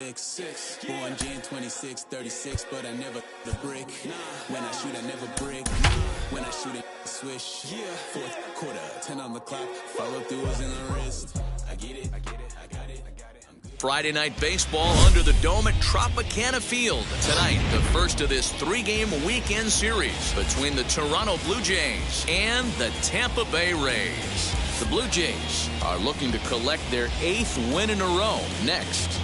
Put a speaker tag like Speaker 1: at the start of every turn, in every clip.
Speaker 1: Born Jan 26, 36, but I never the brick. When I shoot, I never brick. When I shoot it, swish. Fourth quarter, 10 on the clock. Follow through is in the wrist. I get it, I got it.
Speaker 2: Friday night baseball under the dome at Tropicana Field. Tonight, the first of this three-game weekend series between the Toronto Blue Jays and the Tampa Bay Rays. The Blue Jays are looking to collect their 8th win in a row next.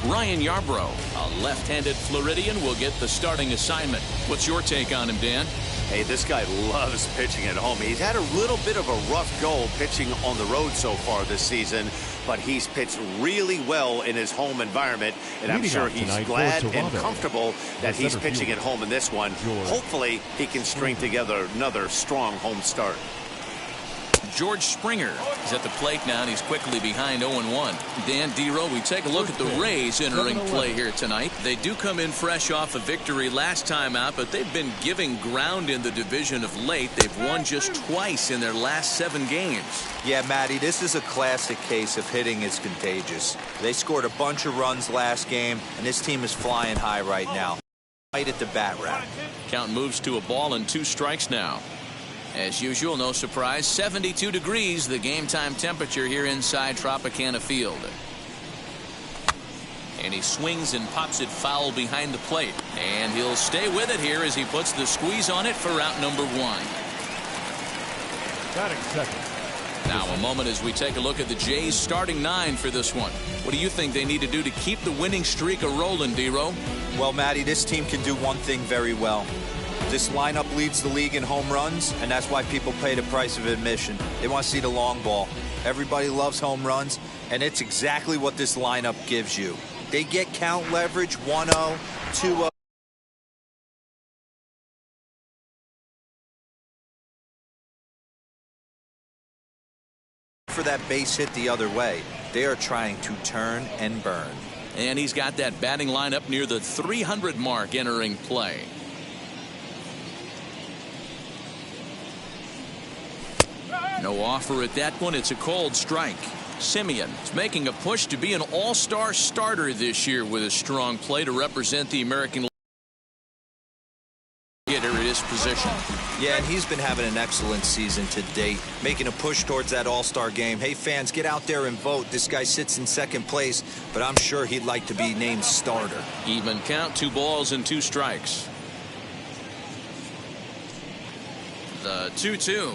Speaker 2: Ryan Yarbrough, a left-handed Floridian, will get the starting assignment. What's your take on him, Dan?
Speaker 3: Hey, this guy loves pitching at home. He's had a little bit of a rough go pitching on the road so far this season, but he's pitched really well in his home environment, and I'm sure he's glad and comfortable that he's pitching at home in this one. Hopefully, he can string together another strong home start.
Speaker 2: George Springer is at the plate now, and he's quickly behind 0-1. Dan, D-Row, we take a look at the Rays entering play here tonight. They do come in fresh off a victory last time out, but they've been giving ground in the division of late. They've won just twice in their last 7 games.
Speaker 4: Yeah, Matty, this is a classic case of hitting is contagious. They scored a bunch of runs last game, and this team is flying high right now. Right at the bat rack.
Speaker 2: Count moves to a ball and 2 strikes now. As usual, no surprise, 72 degrees, the game time temperature here inside Tropicana Field. And he swings and pops it foul behind the plate. And he'll stay with it here as he puts the squeeze on it for out number 1.
Speaker 5: Batting second.
Speaker 2: Now a moment as we take a look at the Jays starting 9 for this one. What do you think they need to do to keep the winning streak a-rolling, D-Row?
Speaker 4: Well, Matty, this team can do one thing very well. This lineup leads the league in home runs, and that's why people pay the price of admission. They want to see the long ball. Everybody loves home runs, and it's exactly what this lineup gives you. They get count leverage, 1-0, 2-0. For that base hit the other way. They are trying to turn and burn.
Speaker 2: And he's got that batting lineup near the 300 mark entering play. No offer at that one. It's a cold strike. Simeon is making a push to be an all-star starter this year with a strong play to represent the American League hitter at his position.
Speaker 4: Yeah, and he's been having an excellent season to date, making a push towards that all-star game. Hey, fans, get out there and vote. This guy sits in second place, but I'm sure he'd like to be named starter.
Speaker 2: Even count, 2 balls and 2 strikes. The 2-2.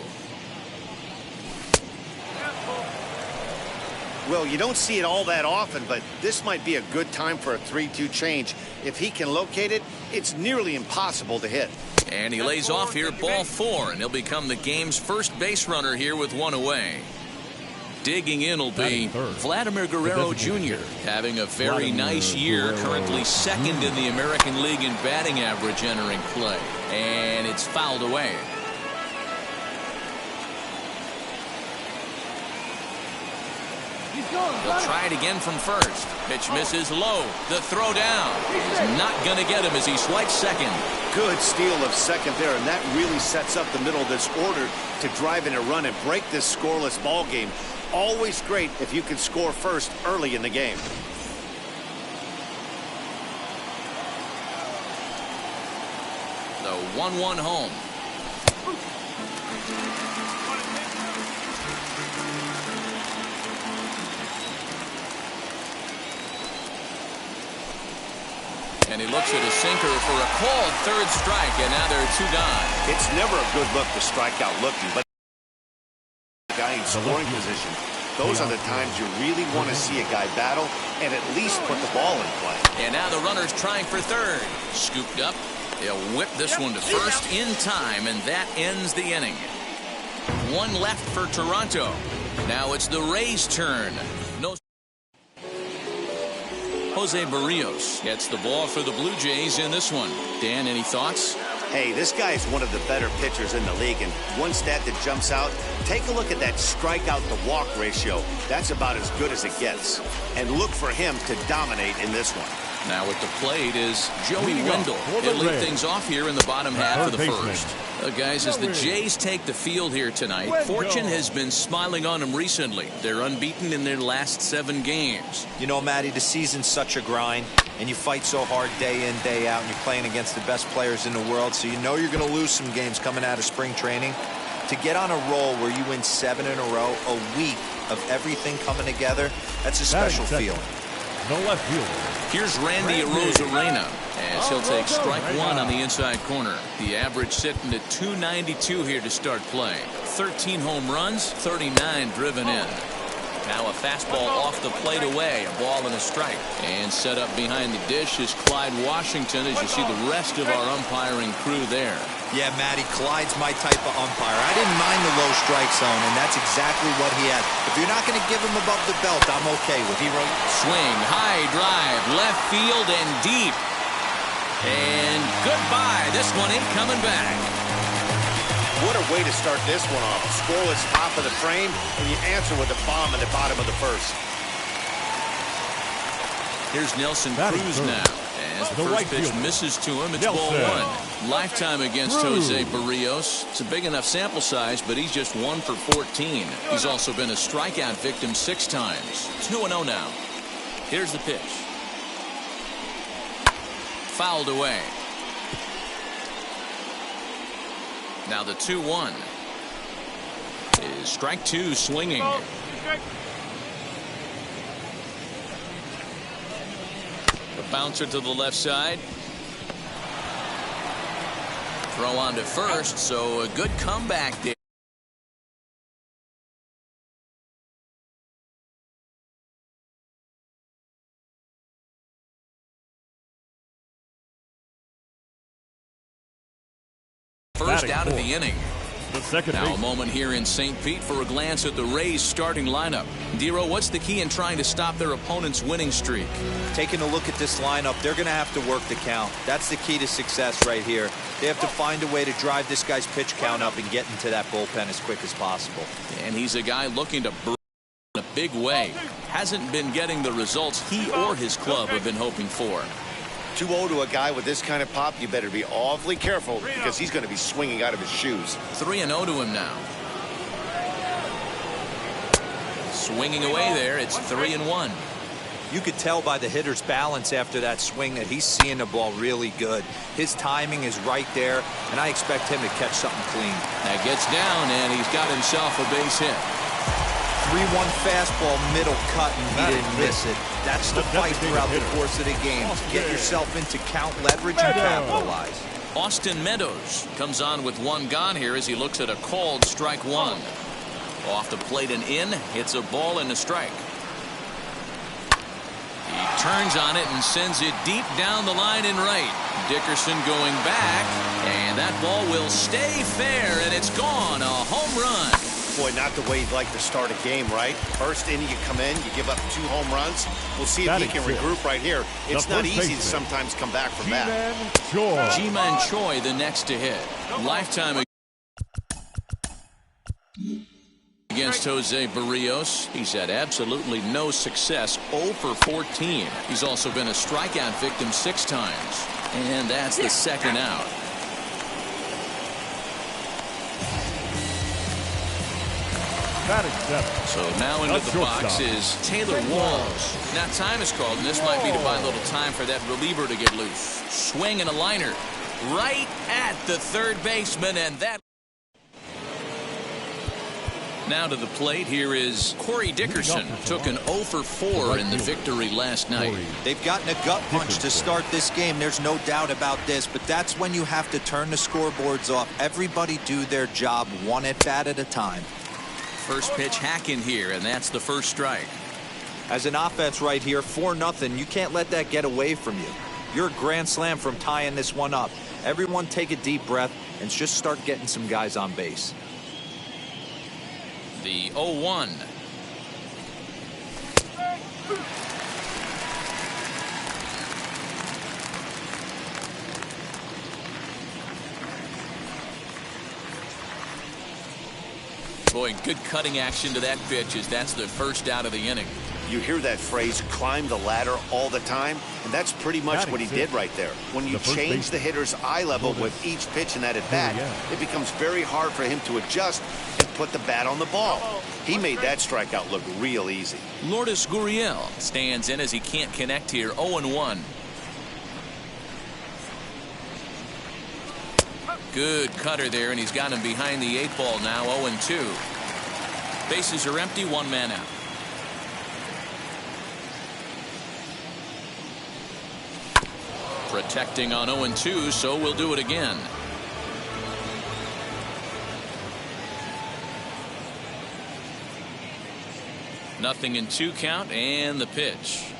Speaker 3: Well, you don't see it all that often, but this might be a good time for a 3-2 change. If he can locate it, it's nearly impossible to hit.
Speaker 2: And he lays off here, ball 4, and he'll become the game's first base runner here with 1 away. Digging in will be Vladimir Guerrero Jr., having a very nice year, currently 2nd in the American League in batting average entering play. And it's fouled away. He'll try it again from first. Pitch misses low. The throw down is not going to get him as he swipes second.
Speaker 3: Good steal of second there, and that really sets up the middle of this order to drive in a run and break this scoreless ball game. Always great if you can score first early in the game.
Speaker 2: The 1-1 home. And he looks at a sinker for a called 3rd strike, and now there are 2 gone.
Speaker 3: It's never a good look to strike out looking, but guy in scoring position, those are the times you really want to see a guy battle and at least put the ball in play.
Speaker 2: And now the runner's trying for 3rd. Scooped up. He'll whip this one to first in time, and that ends the inning. 1 left for Toronto. Now it's the Rays' turn. No. Jose Barrios gets the ball for the Blue Jays in this one. Dan, any thoughts?
Speaker 3: Hey, this guy is one of the better pitchers in the league, and one stat that jumps out, take a look at that strikeout to walk ratio. That's about as good as it gets. And look for him to dominate in this one.
Speaker 2: Now at the plate is Joey Wendell. He'll lead things off here in the bottom half of the first. Guys, as the Jays take the field here tonight, fortune has been smiling on them recently. They're unbeaten in their last 7 games.
Speaker 4: You know, Matty, the season's such a grind, and you fight so hard day in, day out, and you're playing against the best players in the world, so you know you're going to lose some games coming out of spring training. To get on a roll where you win 7 in a row, a week of everything coming together, that's a special feeling.
Speaker 5: No left fielder.
Speaker 2: Here's Randy Arozarena as he'll take strike 1 on the inside corner. The average sitting at 292 here to start play. 13 home runs, 39 driven in. Now a fastball off the plate away, a ball and a strike. And set up behind the dish is Clyde Washington as you see the rest of our umpiring crew there.
Speaker 4: Yeah, Matty, Clyde's my type of umpire. I didn't mind the low strike zone, and that's exactly what he had. If you're not going to give him above the belt, I'm okay with it.
Speaker 2: Swing, high drive, left field and deep. And goodbye. This one ain't coming back.
Speaker 3: What a way to start this one off. Scoreless top of the frame, and you answer with a bomb in the bottom of the first.
Speaker 2: Here's Nelson Cruz now. As the first pitch misses to him, it's ball 1. Lifetime against Jose Barrios. It's a big enough sample size, but he's just 1 for 14. He's also been a strikeout victim 6 times. 2-0 now. Here's the pitch. Fouled away. Now the 2-1 is strike 2 swinging. The bouncer to the left side. Throw on to first, so a good comeback there. First out of the inning.
Speaker 5: The second
Speaker 2: now a moment here in St. Pete for a glance at the Rays starting lineup. Dero, what's the key in trying to stop their opponent's winning streak?
Speaker 4: Taking a look at this lineup, they're going to have to work the count. That's the key to success right here. They have to find a way to drive this guy's pitch count up and get into that bullpen as quick as possible.
Speaker 2: And he's a guy looking to burn in a big way. Hasn't been getting the results he or his club have been hoping for.
Speaker 3: 2-0 to a guy with this kind of pop, you better be awfully careful because he's going to be swinging out of his shoes.
Speaker 2: 3-0 to him now. Swinging away there, it's 3-1.
Speaker 4: You could tell by the hitter's balance after that swing that he's seeing the ball really good. His timing is right there, and I expect him to catch something clean.
Speaker 2: That gets down, and he's got himself a base hit.
Speaker 4: 3-1 fastball, middle cut, and he didn't miss it. That's the fight throughout the course of the game. Get yourself into count leverage and capitalize.
Speaker 2: Austin Meadows comes on with 1 gone here as he looks at a called strike 1. Off the plate and in, hits a ball and a strike. He turns on it and sends it deep down the line and right. Dickerson going back, and that ball will stay fair, and it's gone. A home run.
Speaker 3: Boy, not the way you'd like to start a game, right? First inning, you come in, you give up 2 home runs. We'll see if he can regroup right here. It's not easy to sometimes come back from that.
Speaker 2: Ji-Man Choi the next to hit. Lifetime against Jose Barrios. He's had absolutely no success, 0 for 14. He's also been a strikeout victim 6 times. And that's the second out. So now into the box is Taylor Walls. Now time is called, and this might be to buy a little time for that reliever to get loose. Swing and a liner right at the third baseman, and that. Now to the plate, here is Corey Dickerson. Took an 0 for 4 in the victory last night.
Speaker 4: They've gotten a gut punch to start this game. There's no doubt about this, but that's when you have to turn the scoreboards off. Everybody do their job 1 at bat at a time.
Speaker 2: First pitch hacking here, and that's the first strike.
Speaker 4: As an offense right here, 4-0, you can't let that get away from you. You're a grand slam from tying this one up. Everyone take a deep breath and just start getting some guys on base.
Speaker 2: The 0-1. Boy, good cutting action to that pitch as that's the first out of the inning.
Speaker 3: You hear that phrase, climb the ladder, all the time, and that's pretty much what he did right there. When you change the hitter's eye level with each pitch in that at-bat, it becomes very hard for him to adjust and put the bat on the ball. He made that strikeout look real easy.
Speaker 2: Lourdes Gurriel stands in as he can't connect here. 0-1. Good cutter there, and he's got him behind the 8 ball now. 0-2. Bases are empty, 1 man out. Protecting on 0-2, so we'll do it again. Nothing in 2 count, and the pitch.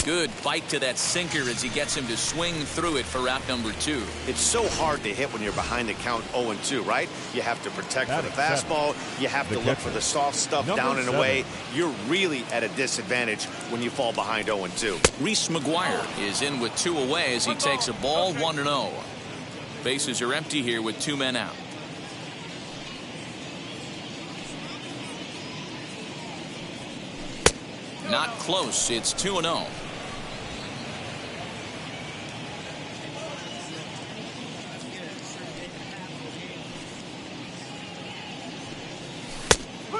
Speaker 2: Good bite to that sinker as he gets him to swing through it for out number 2.
Speaker 3: It's so hard to hit when you're behind the count 0-2, right? You have to protect for the fastball. You have to look for the soft stuff down and away. You're really at a disadvantage when you fall behind 0-2.
Speaker 2: Reese McGuire is in with 2 away as he takes a ball. 1-0. Bases are empty here with 2 men out. Not close. It's 2-0.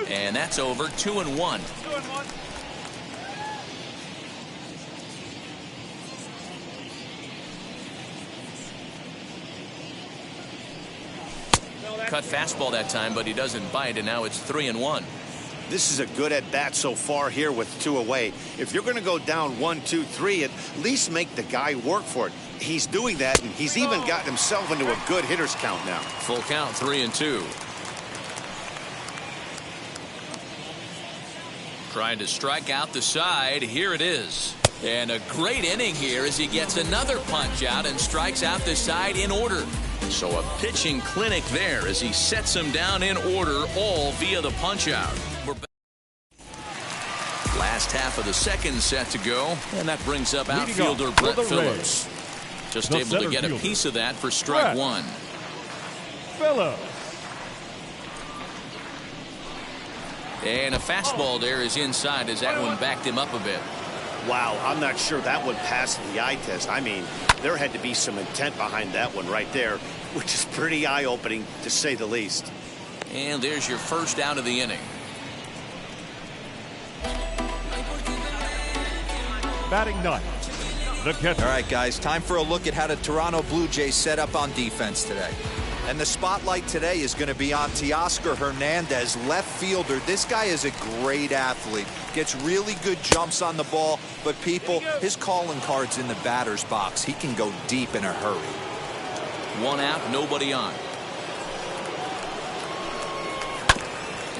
Speaker 2: And that's over. 2-1. Cut fastball that time, but he doesn't bite, and now it's 3-1.
Speaker 3: This is a good at-bat so far here with 2 away. If you're going to go down 1-2-3, at least make the guy work for it. He's doing that, and he's even gotten himself into a good hitter's count now.
Speaker 2: Full count, 3-2. Trying to strike out the side. Here it is. And a great inning here as he gets another punch out and strikes out the side in order. So a pitching clinic there as he sets him down in order, all via the punch out. We're back. Last half of the second set to go, and that brings up outfielder Brett Phillips. Just able to get a piece of that for strike 1.
Speaker 5: Phillips.
Speaker 2: And a fastball there is inside as that one backed him up a bit.
Speaker 3: Wow, I'm not sure that one passed the eye test. I mean, there had to be some intent behind that one right there, which is pretty eye-opening to say the least.
Speaker 2: And there's your first out of the inning.
Speaker 5: Batting ninth, the catcher.
Speaker 4: All right, guys, time for a look at how the Toronto Blue Jays set up on defense today. And the spotlight today is going to be on Teoscar Hernandez, left fielder. This guy is a great athlete. Gets really good jumps on the ball, but people, his calling card's in the batter's box. He can go deep in a hurry.
Speaker 2: 1 out, nobody on.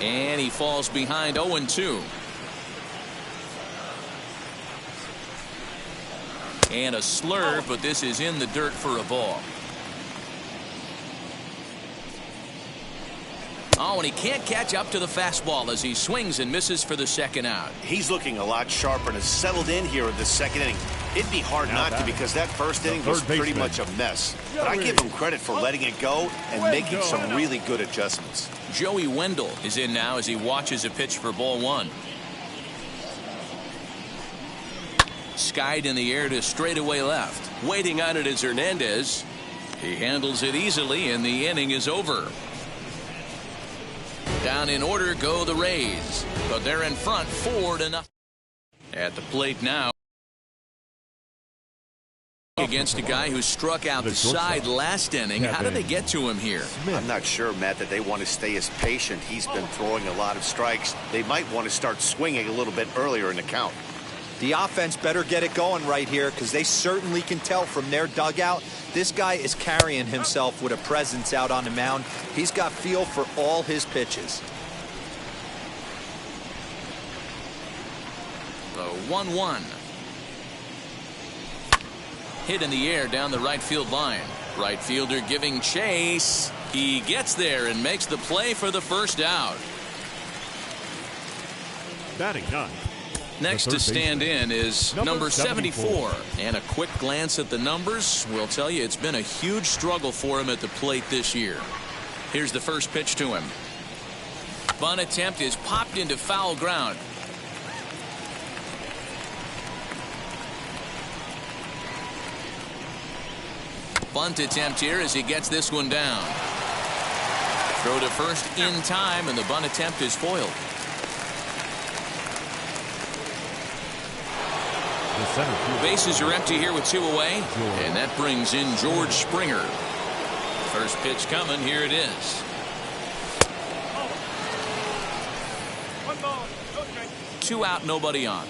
Speaker 2: And he falls behind 0-2. And a slurve, but this is in the dirt for a ball. Oh, and he can't catch up to the fastball as he swings and misses for the second out.
Speaker 3: He's looking a lot sharper and has settled in here in the second inning. It'd be hard not to because that first inning was pretty much a mess. But I give him credit for letting it go and making some really good adjustments.
Speaker 2: Joey Wendell is in now as he watches a pitch for ball 1. Skied in the air to straightaway left. Waiting on it is Hernandez. He handles it easily, and the inning is over. Down in order go the Rays, but they're in front 4-0. At the plate now against a guy who struck out the side last inning. How did they get to him here?
Speaker 3: I'm not sure, Matt, that they want to stay as patient. He's been throwing a lot of strikes. They might want to start swinging a little bit earlier in the count.
Speaker 4: The offense better get it going right here because they certainly can tell from their dugout this guy is carrying himself with a presence out on the mound. He's got feel for all his pitches.
Speaker 2: The 1-1. Hit in the air down the right field line. Right fielder giving chase. He gets there and makes the play for the first out.
Speaker 5: Batting ninth.
Speaker 2: Next to stand in is number 74. And a quick glance at the numbers will tell you it's been a huge struggle for him at the plate this year. Here's the first pitch to him. Bunt attempt is popped into foul ground. bunt attempt here as he gets this one down. Throw to first in time, and the bunt attempt is foiled. Bases are empty here with 2 away, and that brings in George Springer. First pitch coming. Here it is. 2 out, nobody on.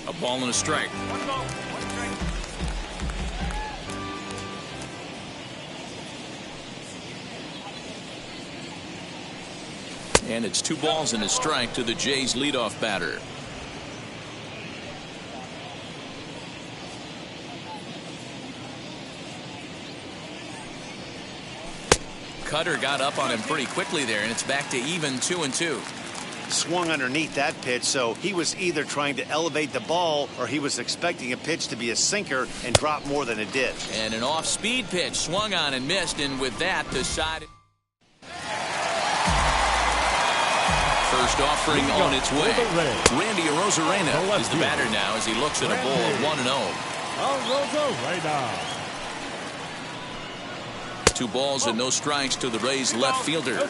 Speaker 2: A ball and a strike. And it's 2 balls and a strike to the Jays' leadoff batter. Cutter got up on him pretty quickly there, and it's back to even 2-2.
Speaker 3: Swung underneath that pitch, so he was either trying to elevate the ball or he was expecting a pitch to be a sinker and drop more than it did.
Speaker 2: And an off-speed pitch swung on and missed, and with that decided. First offering on its way. Randy Arozarena is the batter now as he looks at a ball of 1-0.
Speaker 5: Arozarena.
Speaker 2: 2 balls and no strikes to the Rays' left fielder.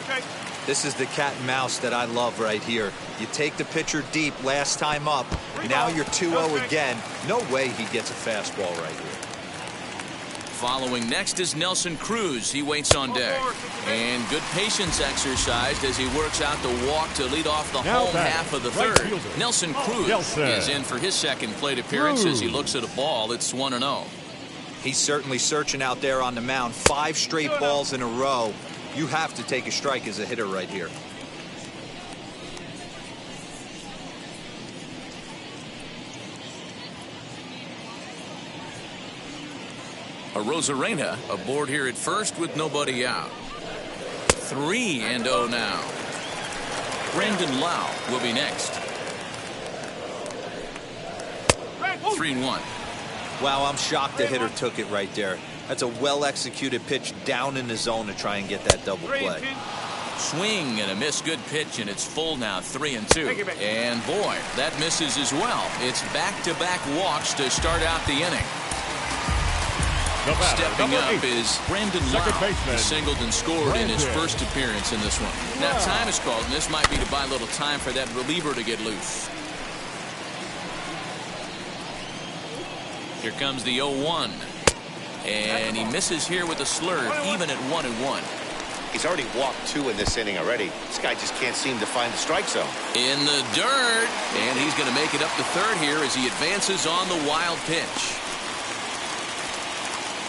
Speaker 4: This is the cat and mouse that I love right here. You take the pitcher deep last time up. Now you're 2-0 again. No way he gets a fastball right here.
Speaker 2: Following next is Nelson Cruz. He waits on deck. And good patience exercised as he works out the walk to lead off the home half of the third. Nelson Cruz is in for his second plate appearance as he looks at a ball. It's 1-0.
Speaker 4: He's certainly searching out there on the mound. 5 straight balls in a row. You have to take a strike as a hitter right here.
Speaker 2: Arozarena aboard here at first with nobody out. 3-0 now. Brandon Lau will be next. 3-1.
Speaker 4: Wow, I'm shocked the hitter took it right there. That's a well-executed pitch down in the zone to try and get that double play.
Speaker 2: Swing and a miss. Good pitch, and it's full now. 3-2. And boy, that misses as well. It's back-to-back walks to start out the inning. Stepping up is Brandon Lau. He singled and scored in his first appearance in this one. Now time is called, and this might be to buy a little time for that reliever to get loose. Here comes the 0-1. And he misses here with a slurve, even at 1-1.
Speaker 3: He's already walked 2 in this inning already. This guy just can't seem to find the strike zone.
Speaker 2: In the dirt. And he's going to make it up to third here as he advances on the wild pitch.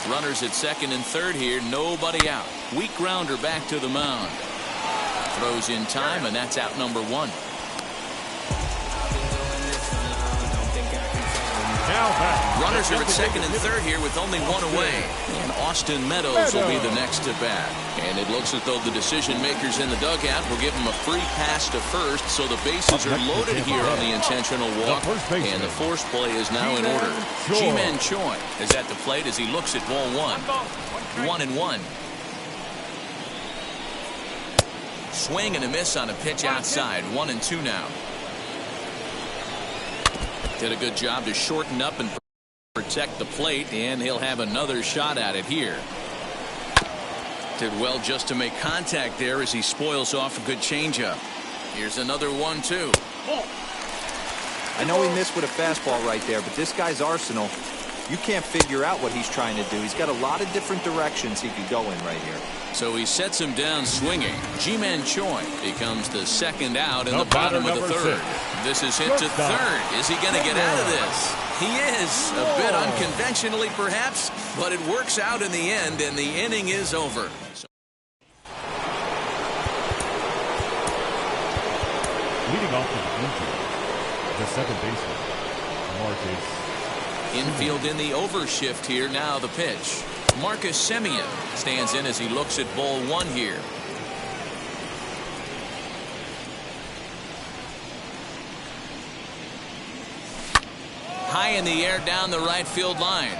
Speaker 2: Runners at second and third here. Nobody out. Weak grounder back to the mound. Throws in time, and that's out number 1. Runners are at second and third here with only 1 away. And Austin Meadows will be the next to bat. And it looks as though the decision makers in the dugout will give him a free pass to first, so the bases are loaded here on the intentional walk. And the force play is now in order. Ji-Man Choi is at the plate as he looks at ball 1. 1-1. Swing and a miss on a pitch outside. 1-2 now. Did a good job to shorten up and protect the plate, and he'll have another shot at it here. Did well just to make contact there as he spoils off a good changeup. Here's another 1-2.
Speaker 4: I know he missed with a fastball right there, but this guy's arsenal, you can't figure out what he's trying to do. He's got a lot of different directions he could go in right here.
Speaker 2: So he sets him down swinging. Ji-Man Choi becomes the second out in the bottom of the third. This is hit to third. Is he going to get out of this? He is. A bit unconventionally, perhaps, but it works out in the end, and the inning is over.
Speaker 5: Leading off the second baseman, Marcus.
Speaker 2: Infield in the overshift here. Now the pitch. Marcus Semien stands in as he looks at ball 1 here. High in the air down the right field line.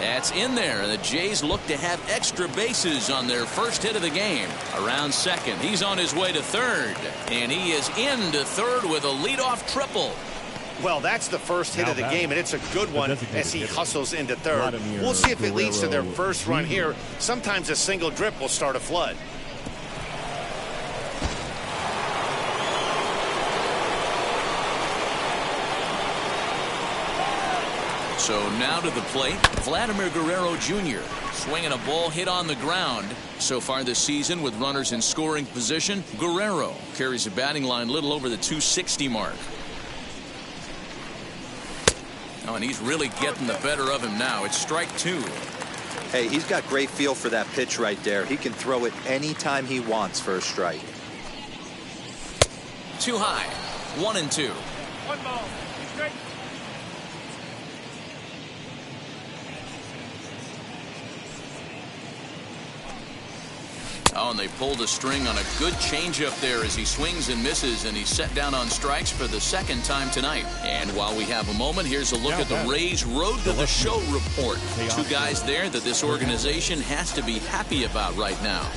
Speaker 2: That's in there. The Jays look to have extra bases on their first hit of the game. Around second. He's on his way to third. And he is into third with a leadoff triple.
Speaker 3: Well, that's the first hit of the game, and it's a good one as he hustles into third. We'll see if it leads to their first run here. Sometimes a single drip will start a flood.
Speaker 2: So now to the plate, Vladimir Guerrero Jr. swinging a ball hit on the ground. So far this season with runners in scoring position, Guerrero carries a batting line a little over the 260 mark. Oh, and he's really getting the better of him now. It's strike two.
Speaker 4: Hey, he's got great feel for that pitch right there. He can throw it anytime he wants for a strike.
Speaker 2: Too high. 1-2.
Speaker 5: One ball. Straight.
Speaker 2: Oh, and they pulled a string on a good changeup there as he swings and misses, and he's set down on strikes for the second time tonight. And while we have a moment, here's a look at the Rays' Road to the Show report. Two guys there that this organization has to be happy about right now.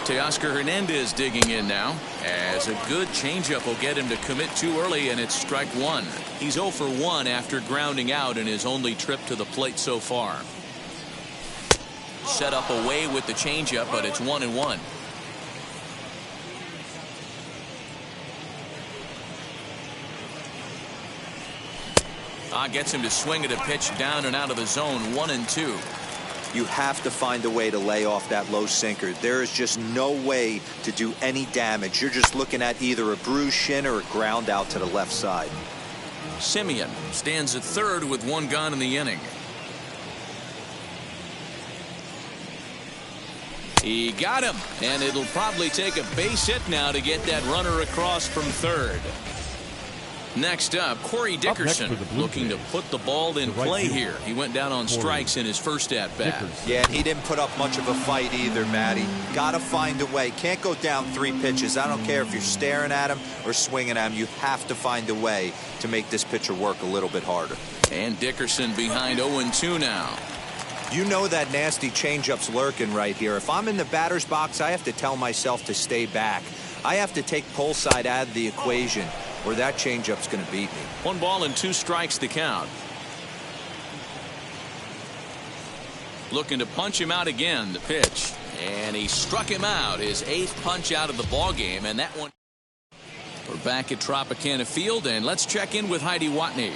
Speaker 2: Teoscar Hernandez digging in now, as a good changeup will get him to commit too early, and it's strike one. He's 0 for 1 after grounding out in his only trip to the plate so far. Set up away with the changeup, but it's 1-1. Gets him to swing at a pitch down and out of the zone. 1-2.
Speaker 4: You have to find a way to lay off that low sinker. There is just no way to do any damage. You're just looking at either a bruised shin or a ground out to the left side.
Speaker 2: Simeon stands at third with one gone in the inning. He got him, and it'll probably take a base hit now to get that runner across from third. Next up, Corey Dickerson looking to put the ball in play here. He went down on strikes in his first at-bat.
Speaker 4: Yeah, and he didn't put up much of a fight either, Matty. Got to find a way. Can't go down 3 pitches. I don't care if you're staring at him or swinging at him. You have to find a way to make this pitcher work a little bit harder.
Speaker 2: And Dickerson behind 0-2 now.
Speaker 4: You know that nasty changeup's lurking right here. If I'm in the batter's box, I have to tell myself to stay back. I have to take pull side out of the equation, or that changeup's going to beat me.
Speaker 2: 1 ball and 2 strikes to count. Looking to punch him out again, the pitch. And he struck him out, his 8th punch out of the ball game, and that one. We're back at Tropicana Field, and let's check in with Heidi Watney.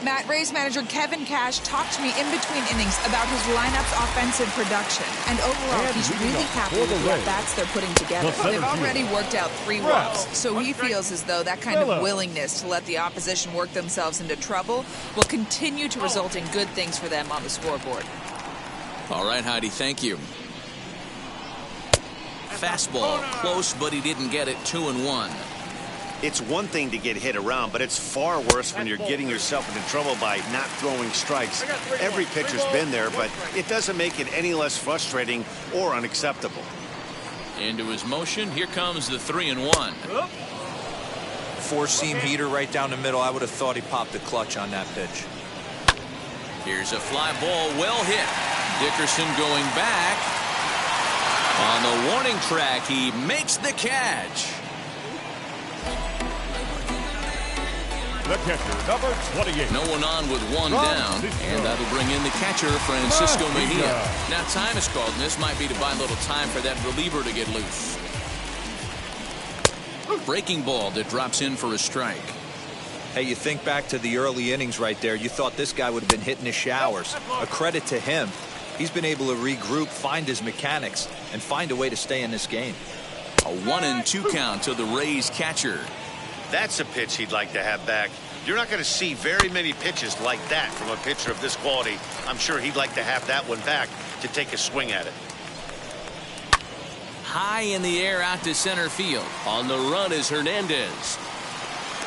Speaker 6: Matt, Rays manager Kevin Cash talked to me in between innings about his lineup's offensive production. And overall, he's really happy with the at-bats they're putting together. They've already worked out 3 walks, so he feels as though that kind of willingness to let the opposition work themselves into trouble will continue to result in good things for them on the scoreboard.
Speaker 2: All right, Heidi, thank you. Fastball, close, but he didn't get it. 2-1.
Speaker 3: It's one thing to get hit around, but it's far worse when you're getting yourself into trouble by not throwing strikes. Every pitcher's been there, but it doesn't make it any less frustrating or unacceptable.
Speaker 2: Into his motion, here comes the 3-1.
Speaker 4: 4-seam heater right down the middle. I would have thought he popped the clutch on that pitch.
Speaker 2: Here's a fly ball, well hit. Dickerson going back. On the warning track, he makes the catch.
Speaker 5: The catcher, number 28.
Speaker 2: No one on with 1 down, and that'll bring in the catcher, Francisco Mejia. Now time is called, and this might be to buy a little time for that reliever to get loose. Breaking ball that drops in for a strike.
Speaker 4: Hey, you think back to the early innings right there. You thought this guy would have been hitting his showers. A credit to him. He's been able to regroup, find his mechanics, and find a way to stay in this game.
Speaker 2: A 1-2 count to the Rays catcher.
Speaker 3: That's a pitch he'd like to have back. You're not going to see very many pitches like that from a pitcher of this quality. I'm sure he'd like to have that one back to take a swing at it.
Speaker 2: High in the air out to center field. On the run is Hernandez.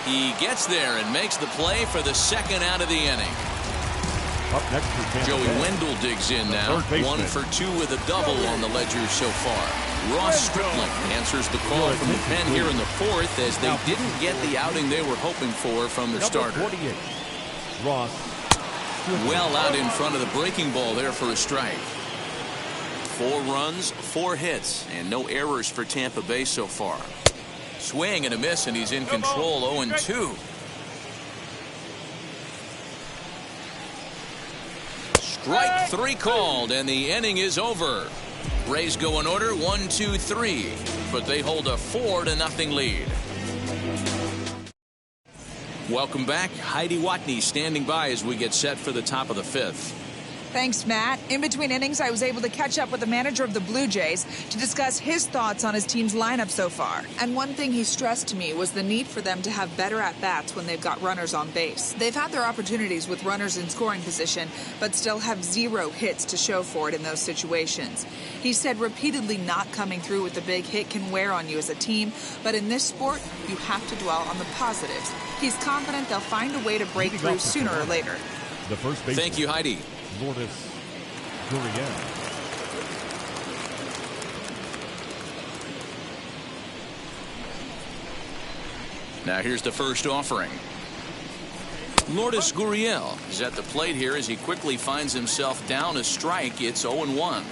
Speaker 2: He gets there and makes the play for the 2nd out of the inning.
Speaker 5: Up next,
Speaker 2: Joey Wendell digs in now. 1 for 2 with a double on the ledger so far. Ross Stripling answers the call from the pen here in the fourth as they didn't get the outing they were hoping for from their starter.
Speaker 5: 48. Ross.
Speaker 2: Well out in front of the breaking ball there for a strike. 4 runs, 4 hits, and no errors for Tampa Bay so far. Swing and a miss, and he's in control, 0-2. Strike 3 called, and the inning is over. Rays go in order 1-2-3, but they hold a 4-0 lead. Welcome back. Heidi Watney standing by as we get set for the top of the 5th.
Speaker 6: Thanks, Matt. In between innings, I was able to catch up with the manager of the Blue Jays to discuss his thoughts on his team's lineup so far. And one thing he stressed to me was the need for them to have better at-bats when they've got runners on base. They've had their opportunities with runners in scoring position, but still have 0 hits to show for it in those situations. He said repeatedly not coming through with the big hit can wear on you as a team, but in this sport, you have to dwell on the positives. He's confident they'll find a way to break through sooner or later.
Speaker 5: The first baseman.
Speaker 2: Thank you, Heidi.
Speaker 5: Lourdes Gurriel.
Speaker 2: Now here's the first offering. Lourdes Gurriel is at the plate here as he quickly finds himself down a strike. It's 0-1.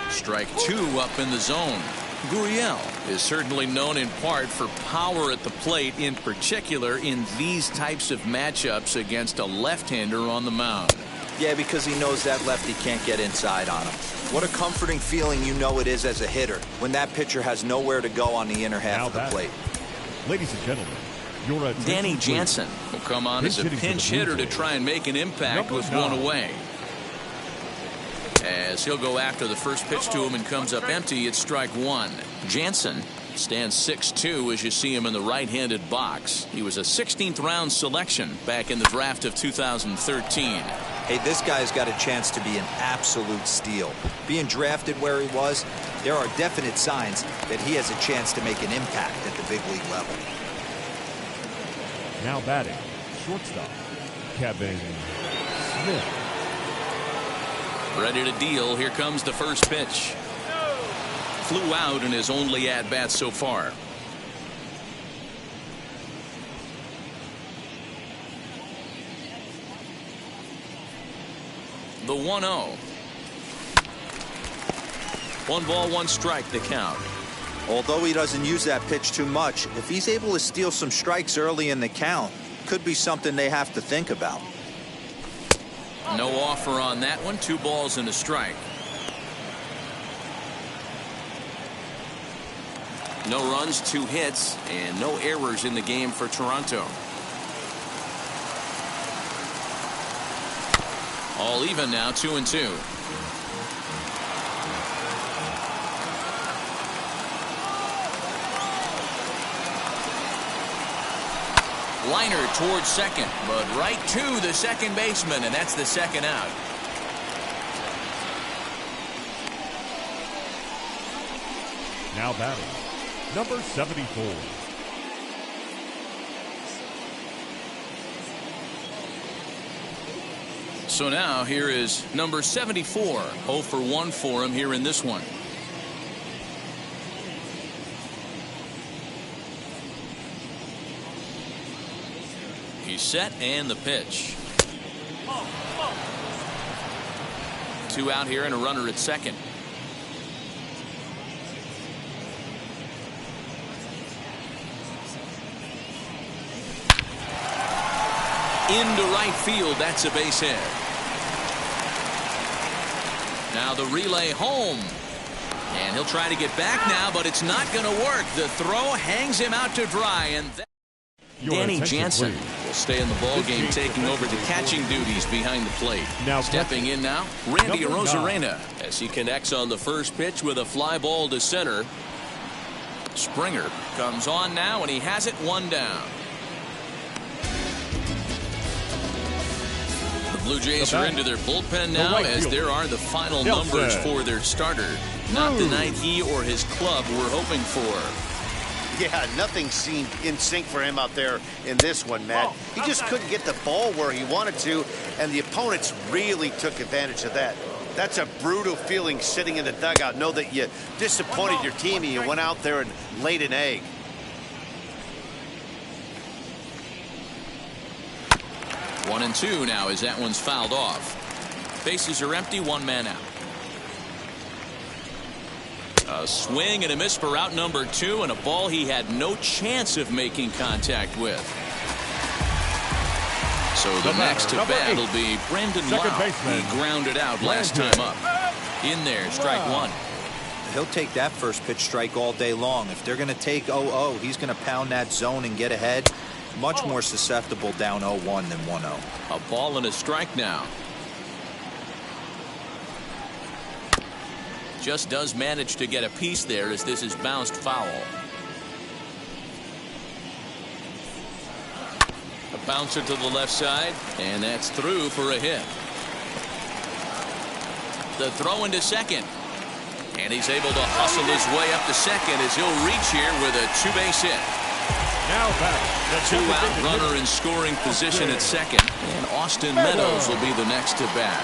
Speaker 2: Strike 2 up in the zone. Gurriel is certainly known in part for power at the plate, in particular in these types of matchups against a left-hander on the mound.
Speaker 4: Yeah, because he knows that lefty can't get inside on him. What a comforting feeling you know it is as a hitter when that pitcher has nowhere to go on the inner half of the plate.
Speaker 5: Ladies and gentlemen, your attention,
Speaker 2: Danny Jansen will come on as a pinch hitter to try and make an impact with 1 away. As he'll go after the first pitch to him and comes up empty, it's strike 1. Jansen stands 6'2" as you see him in the right-handed box. He was a 16th round selection back in the draft of 2013.
Speaker 4: Hey, this guy's got a chance to be an absolute steal. Being drafted where he was, there are definite signs that he has a chance to make an impact at the big league level.
Speaker 5: Now batting, shortstop, Kevin Smith.
Speaker 2: Ready to deal. Here comes the first pitch. Flew out in his only at-bat so far. The 1-0. 1 ball, 1 strike to count.
Speaker 4: Although he doesn't use that pitch too much, if he's able to steal some strikes early in the count, could be something they have to think about.
Speaker 2: No offer on that one. 2 balls and a strike. No runs, 2 hits, and no errors in the game for Toronto. All even now, 2-2. Liner towards second, but right to the second baseman, and that's the second out.
Speaker 5: Now batting, number 74.
Speaker 2: So now here is number 74. 0 for 1 for him here in this one. He's set, and the pitch. 2 out here and a runner at second. Into right field. That's a base hit. Now the relay home. And he'll try to get back now, but it's not going to work. The throw hangs him out to dry, and Danny Jansen will stay in the ball game, taking over the catching duties behind the plate.
Speaker 5: Now
Speaker 2: stepping in now, Randy Arozarena as he connects on the first pitch with a fly ball to center. Springer comes on now, and he has it 1 down. The Blue Jays are into their bullpen now, as there are the final numbers for their starter. Not the night he or his club were hoping for.
Speaker 3: Yeah, nothing seemed in sync for him out there in this one, Matt. He just couldn't get the ball where he wanted to, and the opponents really took advantage of that. That's a brutal feeling sitting in the dugout. Know that you disappointed your team and you went out there and laid an egg.
Speaker 2: One and two now as that one's fouled off. Bases are empty, one man out. A swing and a miss for out number two, and a ball he had no chance of making contact with. So the next to bat will be Brandon Lau. He grounded out last time up. In there, strike one.
Speaker 4: He'll take that first pitch strike all day long. If they're going to take 0-0, he's going to pound that zone and get ahead. Much more susceptible down 0-1 than 1-0.
Speaker 2: A ball and a strike now. Just does manage to get a piece there as this is bounced foul. A bouncer to the left side, and that's through for a hit. The throw into second. And he's able to hustle his way up to second as he'll reach here with a two-base hit.
Speaker 5: Now back.
Speaker 2: Two-out runner in scoring position at second. And Austin Meadows will be the next to bat.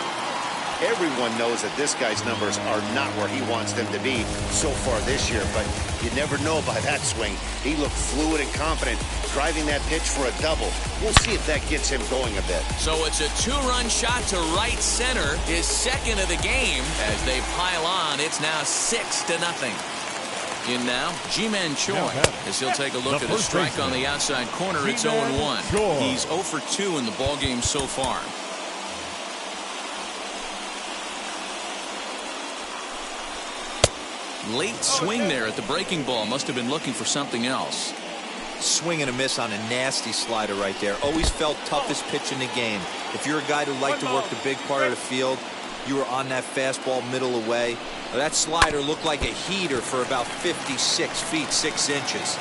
Speaker 3: Everyone knows that this guy's numbers are not where he wants them to be so far this year, but you never know by that swing. He looked fluid and confident, driving that pitch for a double. We'll see if that gets him going a bit.
Speaker 2: So it's a two-run shot to right center, his second of the game. As they pile on, it's now 6-0. In now, Ji-Man Choi, as he'll take a look at a strike on the outside corner. It's 0-1. He's 0 for 2 in the ballgame so far. Late swing there at the breaking ball. Must have been looking for something else.
Speaker 4: Swing and a miss on a nasty slider right there. Always felt toughest pitch in the game. If you're a guy who liked to work the big part of the field, you were on that fastball middle away. That slider looked like a heater for about 56 feet 6 inches.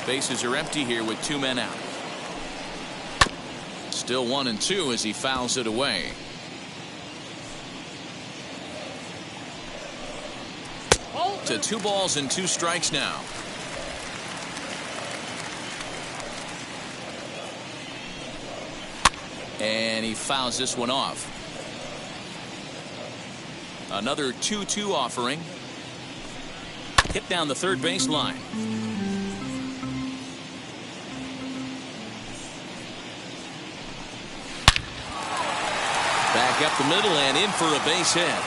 Speaker 2: Bases are empty here with two men out. Still 1-2 as he fouls it away. To 2 balls and 2 strikes now. And he fouls this one off. Another 2-2 offering. Hit down the third base line. Back up the middle and in for a base hit.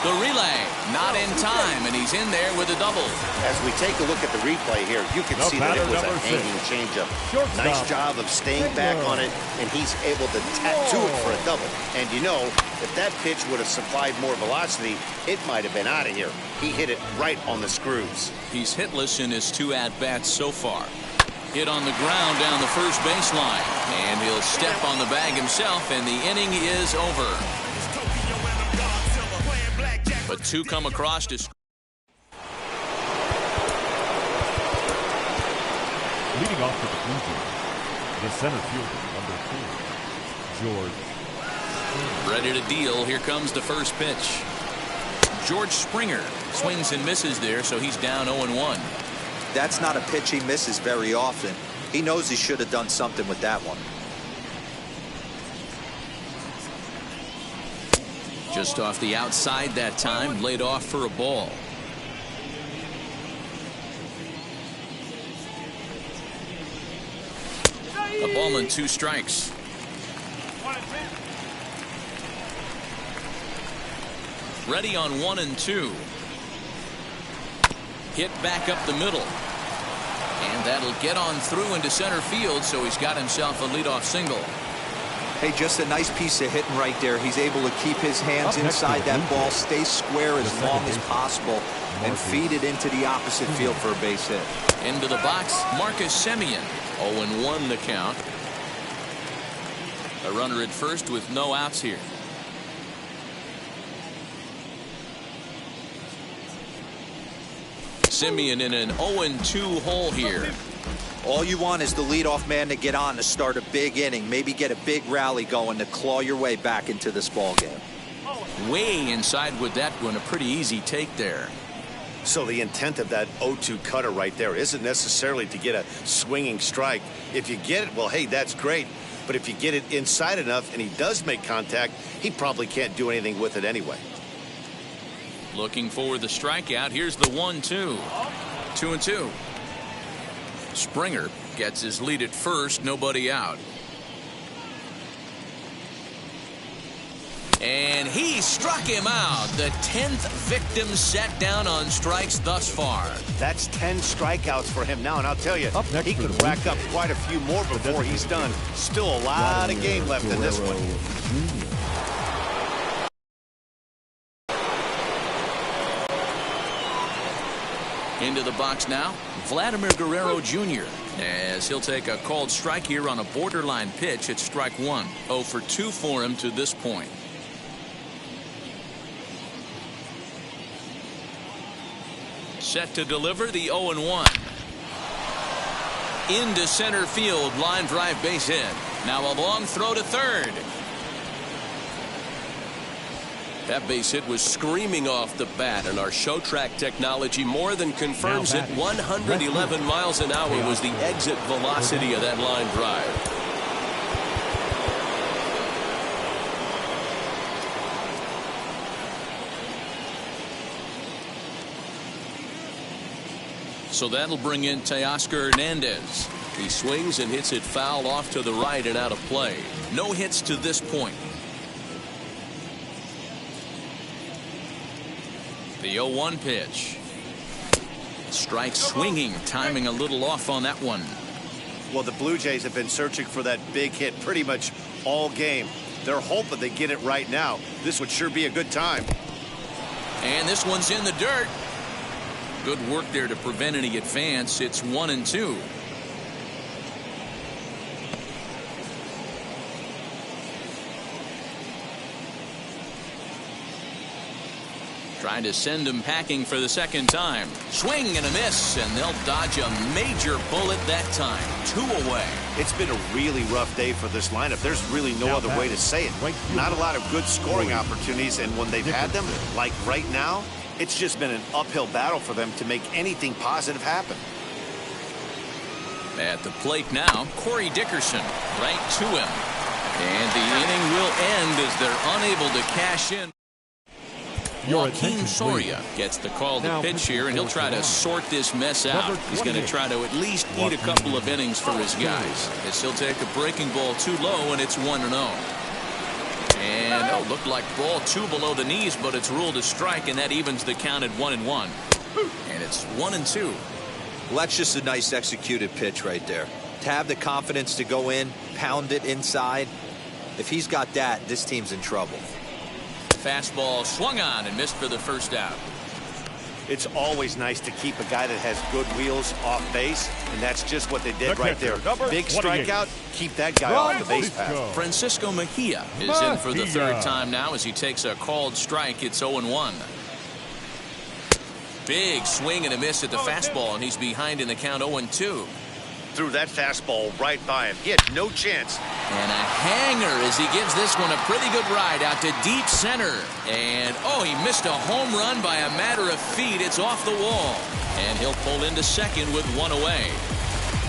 Speaker 2: The relay not in time, and he's in there with a double.
Speaker 3: As we take a look at the replay here, you can see that it was a hanging changeup. Nice job of staying back on it, and he's able to tattoo it for a double. And you know, if that pitch would have supplied more velocity, it might have been out of here. He hit it right on the screws.
Speaker 2: He's hitless in his 2 at-bats so far. Hit on the ground down the first baseline, and he'll step on the bag himself, and the inning is over. But 2 come across to
Speaker 5: leading off for the Blue Jays, the center fielder, number 4, George.
Speaker 2: Ready to deal. Here comes the first pitch. George Springer swings and misses there, so he's down 0-1.
Speaker 4: That's not a pitch he misses very often. He knows he should have done something with that one.
Speaker 2: Just off the outside that time, laid off for a ball. A ball and 2 strikes. Ready on 1-2. Hit back up the middle. And that'll get on through into center field, so he's got himself a leadoff single.
Speaker 4: Hey, just a nice piece of hitting right there. He's able to keep his hands inside that ball, stay square as long as possible, and feed it into the opposite field for a base hit.
Speaker 2: Into the box, Marcus Semien. 0-1 the count. A runner at first with no outs here. Semien in an 0-2 hole here.
Speaker 4: All you want is the leadoff man to get on to start a big inning, maybe get a big rally going to claw your way back into this ball game.
Speaker 2: Way inside with that one. A pretty easy take there.
Speaker 3: So the intent of that 0-2 cutter right there isn't necessarily to get a swinging strike. If you get it, well, hey, that's great. But if you get it inside enough and he does make contact, he probably can't do anything with it anyway.
Speaker 2: Looking for the strikeout. Here's the 1-2. 2-2. Springer gets his lead at first. Nobody out. And he struck him out. The 10th victim set down on strikes thus far.
Speaker 3: That's 10 strikeouts for him now, and I'll tell you, he could rack up quite a few more before he's done. Still a lot of game left in this one.
Speaker 2: Into the box now, Vladimir Guerrero Jr. as he'll take a called strike here on a borderline pitch at strike one. 0 for 2 for him to this point. Set to deliver the 0-1. Into center field, line drive base hit. Now a long throw to third.
Speaker 7: That base hit was screaming off the bat, and our show track technology more than confirms it. 111 miles an hour was the exit velocity of that line drive.
Speaker 2: So that'll bring in Teoscar Hernandez. He swings and hits it foul off to the right and out of play. No hits to this point. The 0-1 pitch. Strike swinging, timing a little off on that one.
Speaker 3: Well, the Blue Jays have been searching for that big hit pretty much all game. They're hoping they get it right now. This would sure be a good time.
Speaker 2: And this one's in the dirt. Good work there to prevent any advance. It's 1-2. Trying to send him packing for the second time. Swing and a miss, and they'll dodge a major bullet that time. 2 away.
Speaker 3: It's been a really rough day for this lineup. There's really no other way to say it. Not a lot of good scoring opportunities, and when they've had them, like right now, it's just been an uphill battle for them to make anything positive happen.
Speaker 2: At the plate now, Corey Dickerson right to him. And the inning will end as they're unable to cash in. Joaquin Soria gets the call to pitch here, and he'll try to sort this mess out. He's going to try to at least eat a couple of innings for his guys. As he'll take a breaking ball too low, and it's 1-0. And looked like ball 2 below the knees, but it's ruled a strike, and that evens the count at 1-1. And it's 1-2.
Speaker 4: Well, that's just a nice executed pitch right there. To have the confidence to go in, pound it inside. If he's got that, this team's in trouble.
Speaker 2: Fastball swung on and missed for the first out.
Speaker 3: It's always nice to keep a guy that has good wheels off base, and that's just what they did right there. Big strikeout, keep that guy off the base path.
Speaker 2: Francisco Mejia is in for the third time now as he takes a called strike. It's 0-1. Big swing and a miss at the fastball, and he's behind in the count 0-2.
Speaker 3: Threw that fastball right by him. He had no chance.
Speaker 2: And a hanger as he gives this one a pretty good ride out to deep center. And, he missed a home run by a matter of feet. It's off the wall. And he'll pull into second with 1 away.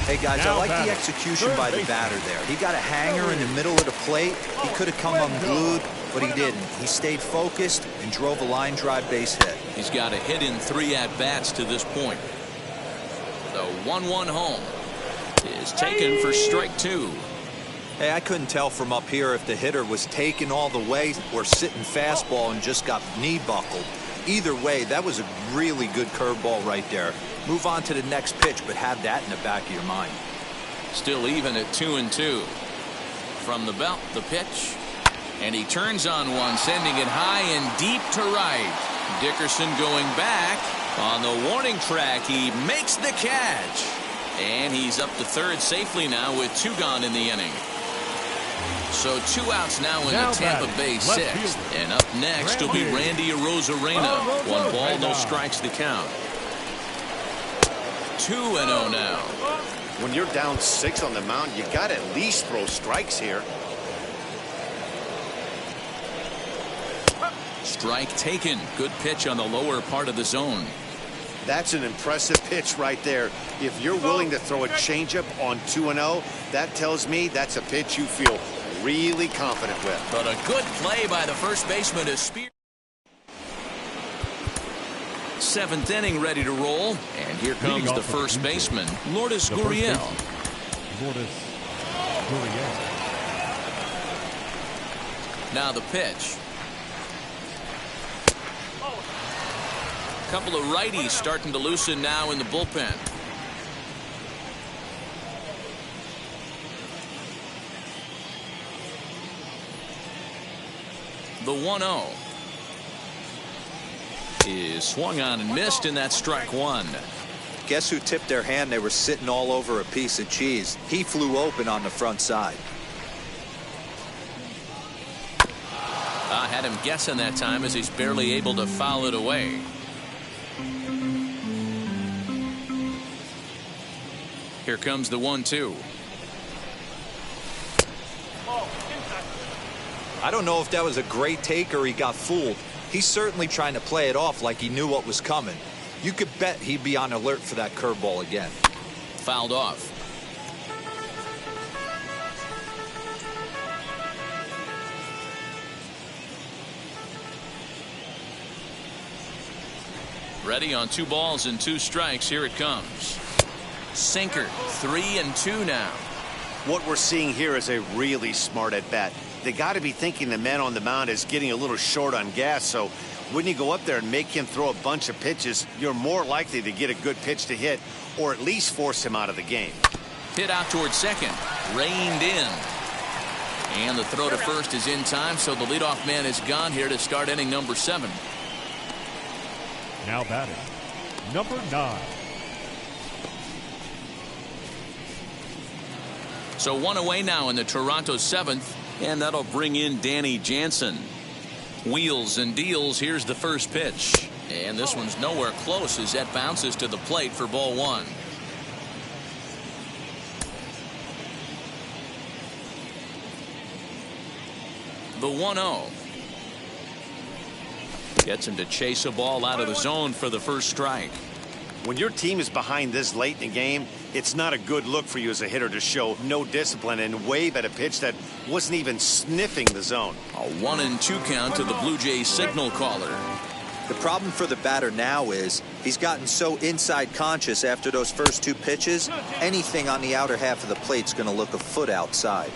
Speaker 4: Hey, guys, I like the execution by the batter there. He got a hanger in the middle of the plate. He could have come unglued, but he didn't. He stayed focused and drove a line drive base hit.
Speaker 2: He's got a hit in 3 at-bats to this point. The 1-1 home is taken for strike 2.
Speaker 4: Hey, I couldn't tell from up here if the hitter was taken all the way or sitting fastball and just got knee buckled. Either way, that was a really good curveball right there. Move on to the next pitch, but have that in the back of your mind.
Speaker 2: Still even at 2-2. From the belt, the pitch. And he turns on one, sending it high and deep to right. Dickerson going back. On the warning track, he makes the catch. And he's up to third safely now with 2 gone in the inning. So 2 outs now in the Tampa Bay 6th. And up next will be Randy Arozarena. 1 ball, no strikes to count. 2-0 now.
Speaker 3: When you're down 6 on the mound, you got to at least throw strikes here.
Speaker 2: Strike taken. Good pitch on the lower part of the zone.
Speaker 3: That's an impressive pitch right there. If you're willing to throw a changeup on 2-0, that tells me that's a pitch you feel really confident with.
Speaker 2: But a good play by the first baseman to spear. 7th inning ready to roll. And here comes the first baseman, Lourdes Gurriel. Now the pitch. A couple of righties starting to loosen now in the bullpen. The 1-0 is swung on and missed, and that's strike one.
Speaker 4: Guess who tipped their hand? They were sitting all over a piece of cheese. He flew open on the front side.
Speaker 2: I had him guessing that time as he's barely able to foul it away. Here comes the 1-2.
Speaker 4: I don't know if that was a great take or he got fooled. He's certainly trying to play it off like he knew what was coming. You could bet he'd be on alert for that curveball again.
Speaker 2: Fouled off. Ready on 2 balls and 2 strikes. Here it comes. Sinker. 3-2 now.
Speaker 3: What we're seeing here is a really smart at bat. They got to be thinking the man on the mound is getting a little short on gas, so when you go up there and make him throw a bunch of pitches, you're more likely to get a good pitch to hit or at least force him out of the game.
Speaker 2: Hit out towards second. Reined in. And the throw to first is in time, so the leadoff man is gone here to start inning number 7.
Speaker 5: Now batting, number 9.
Speaker 2: So 1 away now in the Toronto 7th, and that'll bring in Danny Jansen. Wheels and deals. Here's the first pitch, and this one's nowhere close as that bounces to the plate for ball 1. The 1-0 gets him to chase a ball out of the zone for the first strike.
Speaker 3: When your team is behind this late in the game, it's not a good look for you as a hitter to show no discipline and wave at a pitch that wasn't even sniffing the zone.
Speaker 2: A 1-2 count to the Blue Jays signal caller.
Speaker 4: The problem for the batter now is he's gotten so inside conscious after those first 2 pitches, anything on the outer half of the plate's going to look a foot outside.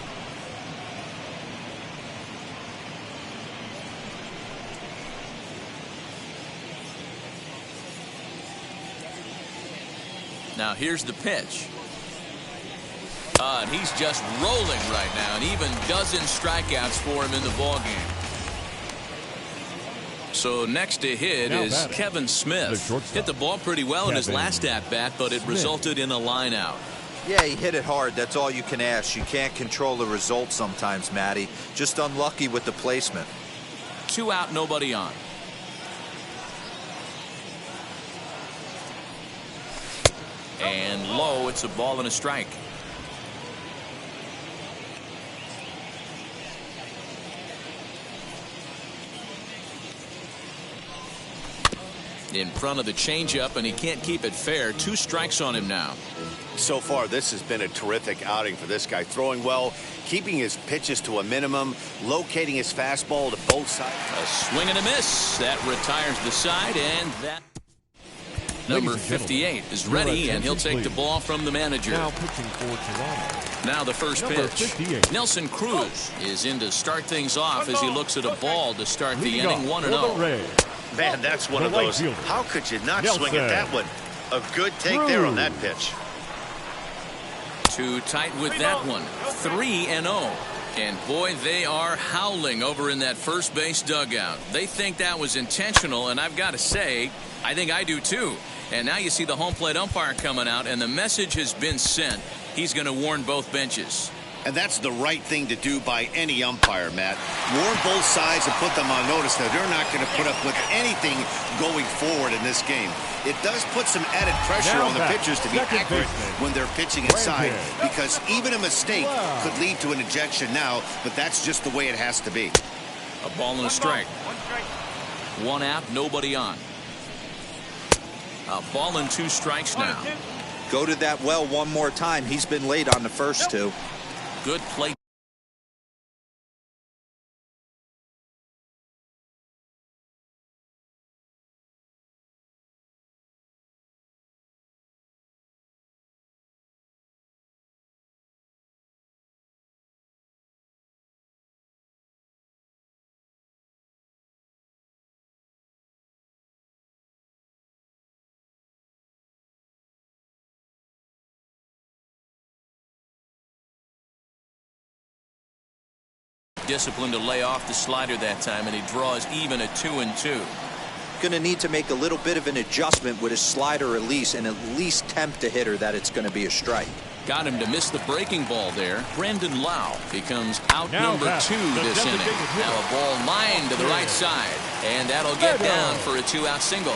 Speaker 2: Now here's the pitch. And he's just rolling right now, and even dozen strikeouts for him in the ballgame. So next to hit is Kevin Smith. Hit the ball pretty well in his last at-bat, but it resulted in a line out.
Speaker 4: Yeah, he hit it hard. That's all you can ask. You can't control the result sometimes, Matty. Just unlucky with the placement.
Speaker 2: 2 out, nobody on. And low, it's a ball and a strike. In front of the changeup, and he can't keep it fair. 2 strikes on him now.
Speaker 3: So far, this has been a terrific outing for this guy. Throwing well, keeping his pitches to a minimum, locating his fastball to both sides.
Speaker 2: A swing and a miss. That retires the side, and that number 58 is ready, and he'll take the ball from the manager.
Speaker 5: Now pitching for Toronto.
Speaker 2: Now the first pitch. Nelson Cruz is in to start things off as he looks at a ball to start the inning. 1-0.
Speaker 3: Man, that's one of those. How could you not swing at that one? A good take there on that pitch.
Speaker 2: Too tight with that one. 3-0. And boy, they are howling over in that first base dugout. They think that was intentional, and I've got to say, I think I do too. And now you see the home plate umpire coming out, and the message has been sent. He's going to warn both benches.
Speaker 3: And that's the right thing to do by any umpire, Matt. Warn both sides and put them on notice that they're not going to put up with anything going forward in this game. It does put some added pressure on the pitchers to be accurate when they're pitching inside, because even a mistake could lead to an ejection now, but that's just the way it has to be.
Speaker 2: A ball and a strike. One out, nobody on. A ball and 2 strikes now.
Speaker 4: Go to that well one more time. He's been late on the first 2.
Speaker 2: Good play. Discipline to lay off the slider that time, and he draws even at 2-2.
Speaker 4: Going to need to make a little bit of an adjustment with his slider release and at least tempt a hitter that it's going to be a strike.
Speaker 2: Got him to miss the breaking ball there. Brandon Lau becomes out number 2 this inning. Now a ball lined to the right side, and that'll get down for a 2-out single.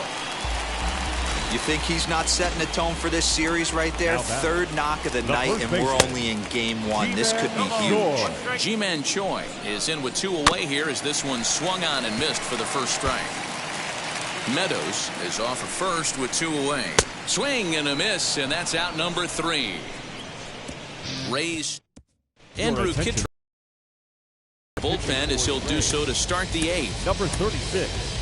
Speaker 4: You think he's not setting the tone for this series right there? Third knock of the night, and we're only in game 1. This could be huge.
Speaker 2: Ji-Man Choi is in with 2 away here as this one swung on and missed for the first strike. Meadows is off at first with 2 away. Swing and a miss, and that's out number 3. Rays Andrew Kittredge bullpen as he'll do so to start the 8th.
Speaker 5: Number 36.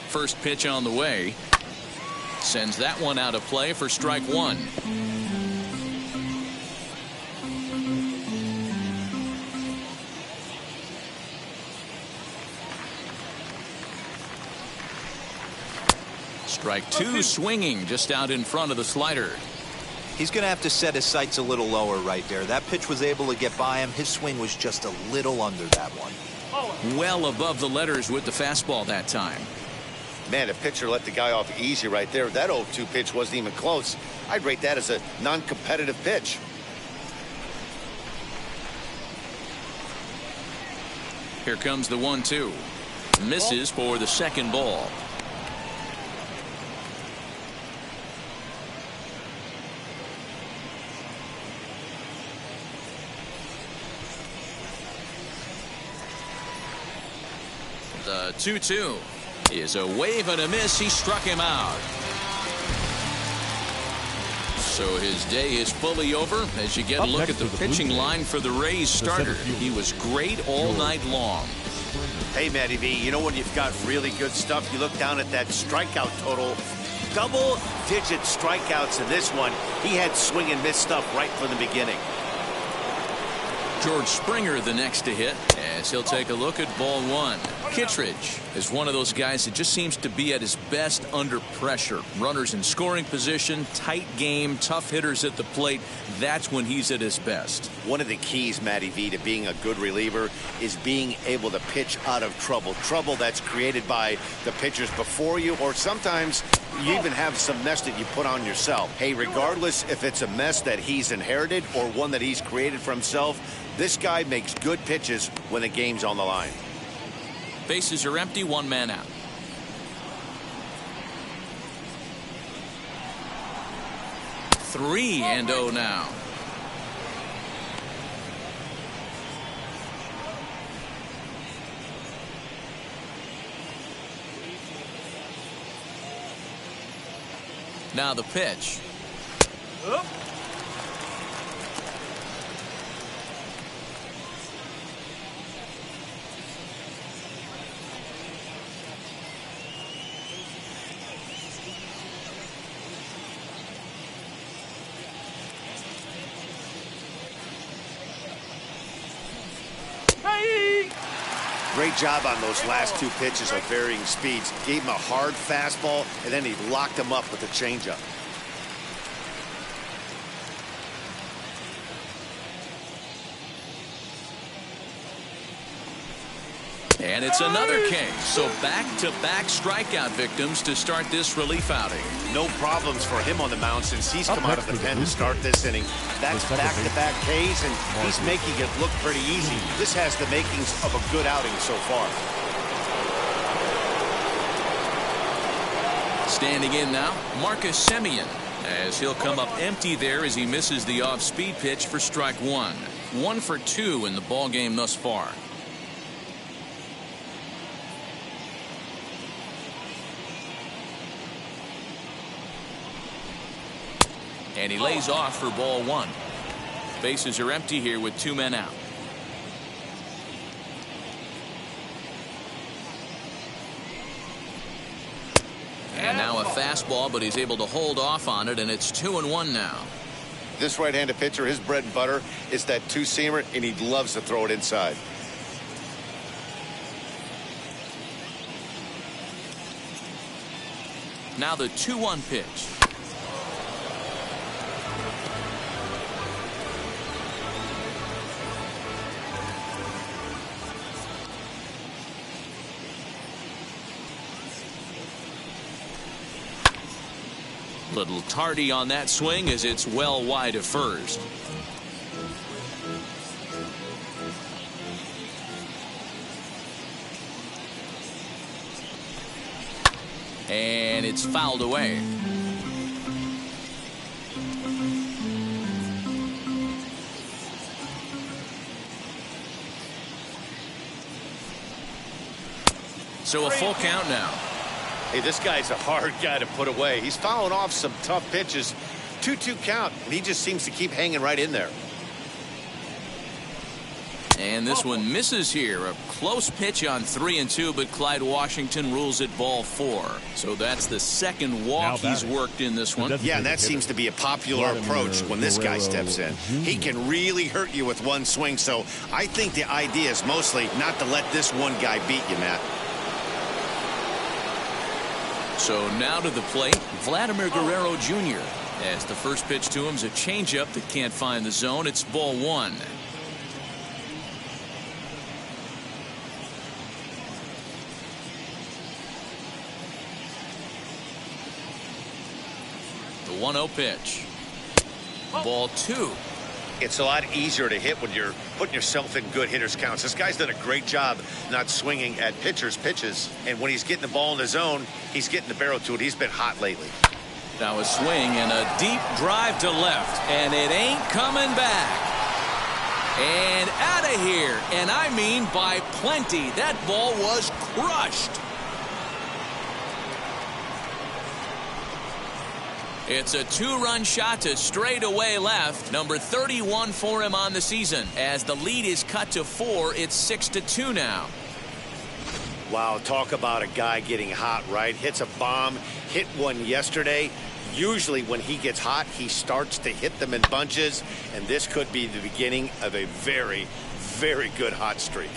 Speaker 2: First pitch on the way. Sends that one out of play for strike 1. Strike 2 swinging just out in front of the slider.
Speaker 4: He's going to have to set his sights a little lower right there. That pitch was able to get by him. His swing was just a little under that one.
Speaker 2: Well above the letters with the fastball that time.
Speaker 3: Man, if pitcher let the guy off easy right there. That 0-2 pitch wasn't even close. I'd rate that as a non-competitive pitch.
Speaker 2: Here comes the 1-2. Misses for the second ball. The 2-2 is a wave and a miss. He struck him out. So his day is fully over as you get a look at the pitching line for the Rays starter. He was great all night long.
Speaker 3: Hey, Matty V, you know when you've got really good stuff, you look down at that strikeout total. Double-digit strikeouts in this one. He had swing and miss stuff right from the beginning.
Speaker 2: George Springer the next to hit as he'll take a look at ball 1. Kittredge is one of those guys that just seems to be at his best under pressure. Runners in scoring position, tight game, tough hitters at the plate. That's when he's at his best.
Speaker 3: One of the keys, Matty V, to being a good reliever is being able to pitch out of trouble. Trouble that's created by the pitchers before you, or sometimes you even have some mess that you put on yourself. Hey, regardless if it's a mess that he's inherited or one that he's created for himself, this guy makes good pitches when the game's on the line.
Speaker 2: Bases are empty, 1 man out. Three and 0 now. Now the pitch.
Speaker 3: Great job on those last 2 pitches of varying speeds. Gave him a hard fastball, and then he locked him up with a changeup.
Speaker 2: And it's another case. So back-to-back strikeout victims to start this relief outing.
Speaker 3: No problems for him on the mound since he's come out of the pen to start this inning. That's back-to-back Ks, and he's making it look pretty easy. This has the makings of a good outing so far.
Speaker 2: Standing in now, Marcus Semien, as he'll come up empty there as he misses the off-speed pitch for strike one. 1 for 2 in the ball game thus far. And he lays off for ball one. Bases are empty here with 2 men out. And now a fastball, but he's able to hold off on it, and it's 2-1 now.
Speaker 3: This right-handed pitcher, his bread and butter is that two-seamer, and he loves to throw it inside.
Speaker 2: Now the 2-1 pitch. Little tardy on that swing as it's well wide of first. And it's fouled away. So a full count now.
Speaker 3: Hey, this guy's a hard guy to put away. He's fouling off some tough pitches. 2-2 count, and he just seems to keep hanging right in there.
Speaker 2: And this one misses here. A close pitch on 3-2, but Clyde Washington rules it ball 4. So that's the second walk he's worked in this one.
Speaker 3: Yeah, and that seems to be a popular approach when this guy steps in. He can really hurt you with one swing, so I think the idea is mostly not to let this one guy beat you, Matt.
Speaker 2: So now to the plate, Vladimir Guerrero Jr. As the first pitch to him's a changeup that can't find the zone. It's ball 1. The 1-0 pitch. Ball 2.
Speaker 3: It's a lot easier to hit when you're putting yourself in good hitters counts. This guy's done a great job not swinging at pitchers' pitches. And when he's getting the ball in the zone, he's getting the barrel to it. He's been hot lately.
Speaker 2: Now a swing and a deep drive to left. And it ain't coming back. And out of here. And I mean by plenty. That ball was crushed. It's a 2-run shot to straightaway left. Number 31 for him on the season. As the lead is cut to 4, it's 6-2 now.
Speaker 3: Wow, talk about a guy getting hot, right? Hits a bomb, hit one yesterday. Usually when he gets hot, he starts to hit them in bunches, and this could be the beginning of a very, very good hot streak.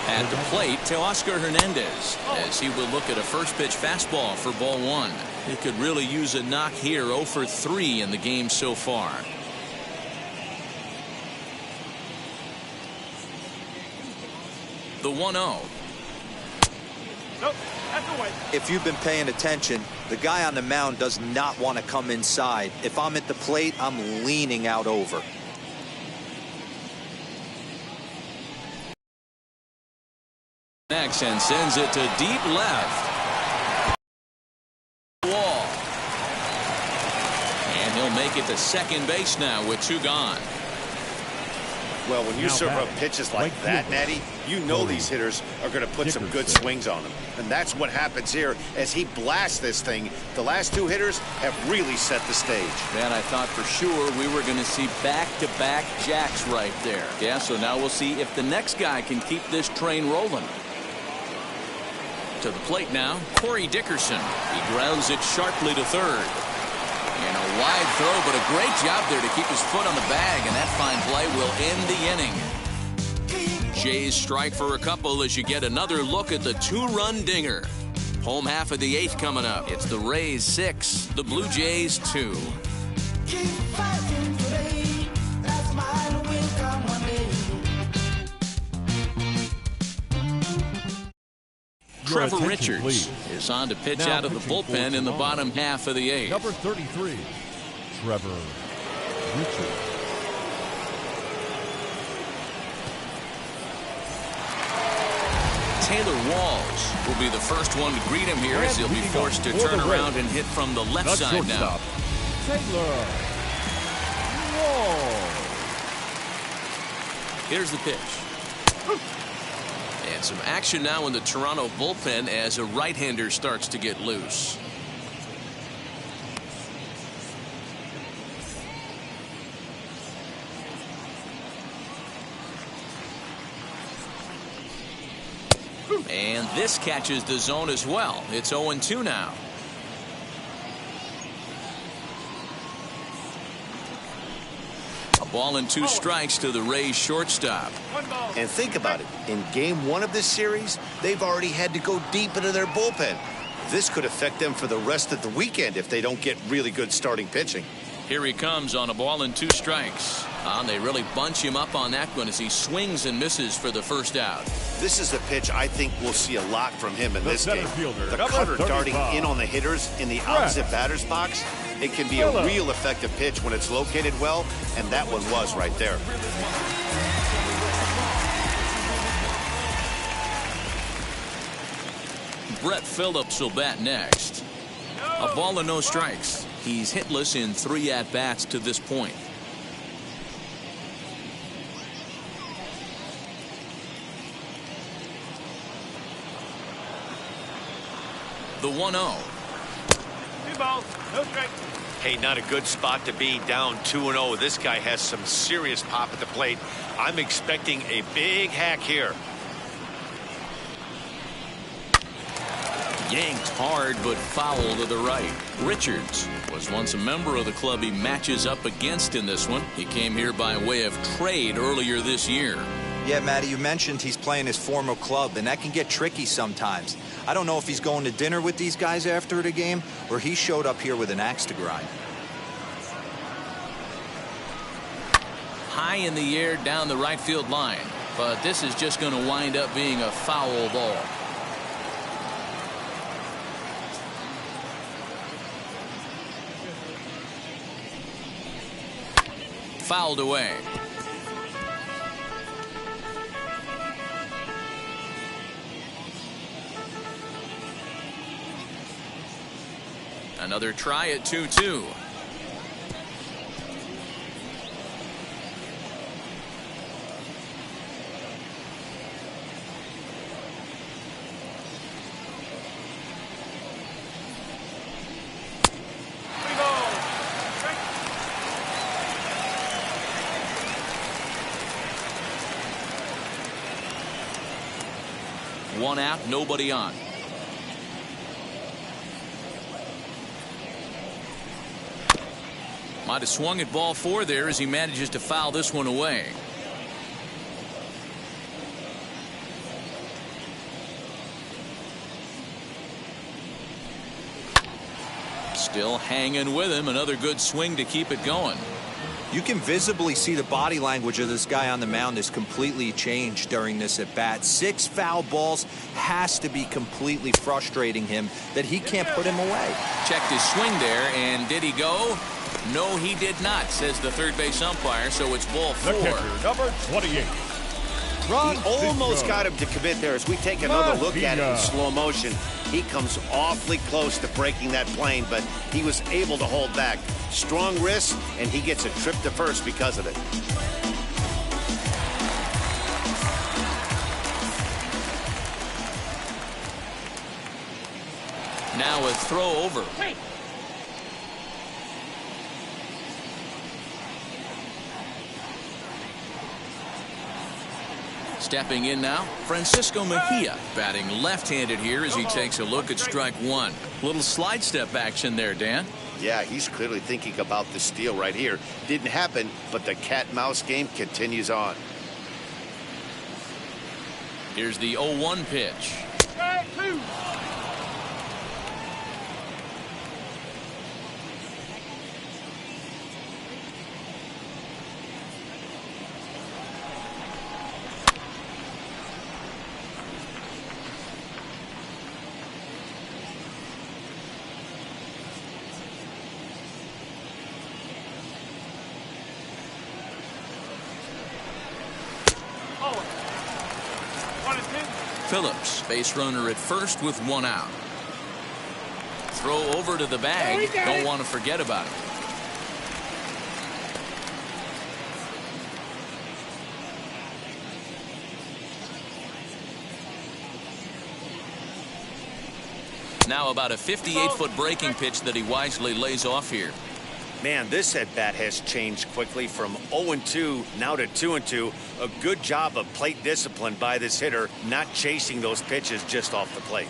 Speaker 2: At the plate, Teoscar Hernandez, as he will look at a first pitch fastball for ball 1. He could really use a knock here. 0 for 3 in the game so far. The 1-0.
Speaker 4: If you've been paying attention, the guy on the mound does not want to come inside. If I'm at the plate, I'm leaning out over.
Speaker 2: Next and sends it to deep left. Wall. And he'll make it to second base now with 2 gone.
Speaker 3: Well, when you serve up pitches like that, Natty, you know these hitters are going to put some good swings on them. And that's what happens here as he blasts this thing. The last 2 hitters have really set the stage.
Speaker 2: Man, I thought for sure we were going to see back-to-back jacks right there. Yeah, so now we'll see if the next guy can keep this train rolling. To the plate now, Corey Dickerson. He grounds it sharply to third. And a wide throw, but a great job there to keep his foot on the bag, and that fine play will end the inning. Jays strike for a couple as you get another look at the 2-run dinger. Home half of the 8th coming up. It's the Rays 6, the Blue Jays 2. Trevor Richards is on to pitch out of the bullpen in the bottom half of the 8th.
Speaker 5: Number 33, Trevor Richards.
Speaker 2: Taylor Walls will be the first one to greet him here as he'll be forced to turn around and hit from the left side now.
Speaker 5: Taylor Walls.
Speaker 2: Here's the pitch. And some action now in the Toronto bullpen as a right-hander starts to get loose. And this catches the zone as well. It's 0-2 now. A ball and 2 strikes to the Rays shortstop.
Speaker 3: And think about it. In game 1 of this series, they've already had to go deep into their bullpen. This could affect them for the rest of the weekend if they don't get really good starting pitching.
Speaker 2: Here he comes on a ball and 2 strikes. And they really bunch him up on that one as he swings and misses for the first out.
Speaker 3: This is the pitch I think we'll see a lot from him in this game.
Speaker 5: Fielder,
Speaker 3: the cutter darting in on the hitters in the opposite batter's box. It can be a real effective pitch when it's located well, and that one was right there.
Speaker 2: Brett Phillips will bat next. A ball and no strikes. He's hitless in 3 at-bats to this point. The 1-0.
Speaker 8: 2 balls, no strikes.
Speaker 3: Hey, not a good spot to be, down 2-0. This guy has some serious pop at the plate. I'm expecting a big hack here.
Speaker 2: Yanked hard but foul to the right. Richards was once a member of the club he matches up against in this one. He came here by way of trade earlier this year.
Speaker 4: Yeah, Matty, you mentioned he's playing his former club, and that can get tricky sometimes. I don't know if he's going to dinner with these guys after the game, or he showed up here with an axe to grind.
Speaker 2: High in the air down the right field line, but this is just going to wind up being a foul ball. Fouled away. Another try at 2-2. One out, nobody on. Might have swung at ball 4 there as he manages to foul this one away. Still hanging with him. Another good swing to keep it going.
Speaker 4: You can visibly see the body language of this guy on the mound is completely changed during this at bat. 6 foul balls has to be completely frustrating him that he can't put him away.
Speaker 2: Checked his swing there, and did he go? No, he did not, says the third base umpire, so it's ball 4.
Speaker 5: The catcher, number 28.
Speaker 3: He almost got him to commit there. As we take another look at it in slow motion, he comes awfully close to breaking that plane, but he was able to hold back. Strong wrist, and he gets a trip to first because of it.
Speaker 2: Now a throw over. Stepping in now, Francisco Mejia, batting left-handed here as he takes a look at strike 1. Little slide step action there, Dan.
Speaker 3: Yeah, he's clearly thinking about the steal right here. Didn't happen, but the cat-mouse game continues on.
Speaker 2: Here's the 0-1 pitch.
Speaker 8: Strike 2.
Speaker 2: Phillips, base runner at first with 1 out. Throw over to the bag. Don't want to forget about it. Now about a 58-foot breaking pitch that he wisely lays off here.
Speaker 3: Man, this at-bat has changed quickly from 0-2 now to 2-2. A good job of plate discipline by this hitter, not chasing those pitches just off the plate.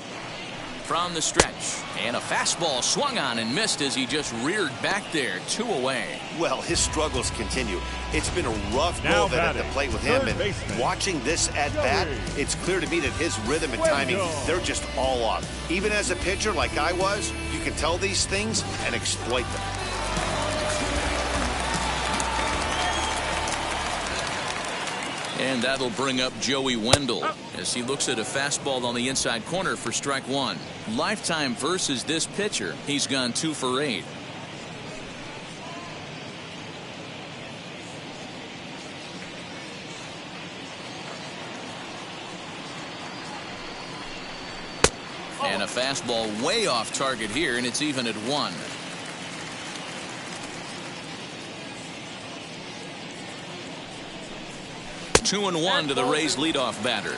Speaker 2: From the stretch, and a fastball swung on and missed as he just reared back there, 2 away.
Speaker 3: Well, his struggles continue. It's been a rough go at the plate with him, and watching this at-bat, it's clear to me that his rhythm and timing, they're just all off. Even as a pitcher like I was, you can tell these things and exploit them.
Speaker 2: And that'll bring up Joey Wendell as he looks at a fastball on the inside corner for strike 1. Lifetime versus this pitcher, he's gone 2 for 8. And a fastball way off target here, and it's even at 1. Two and 1 to the Rays leadoff batter.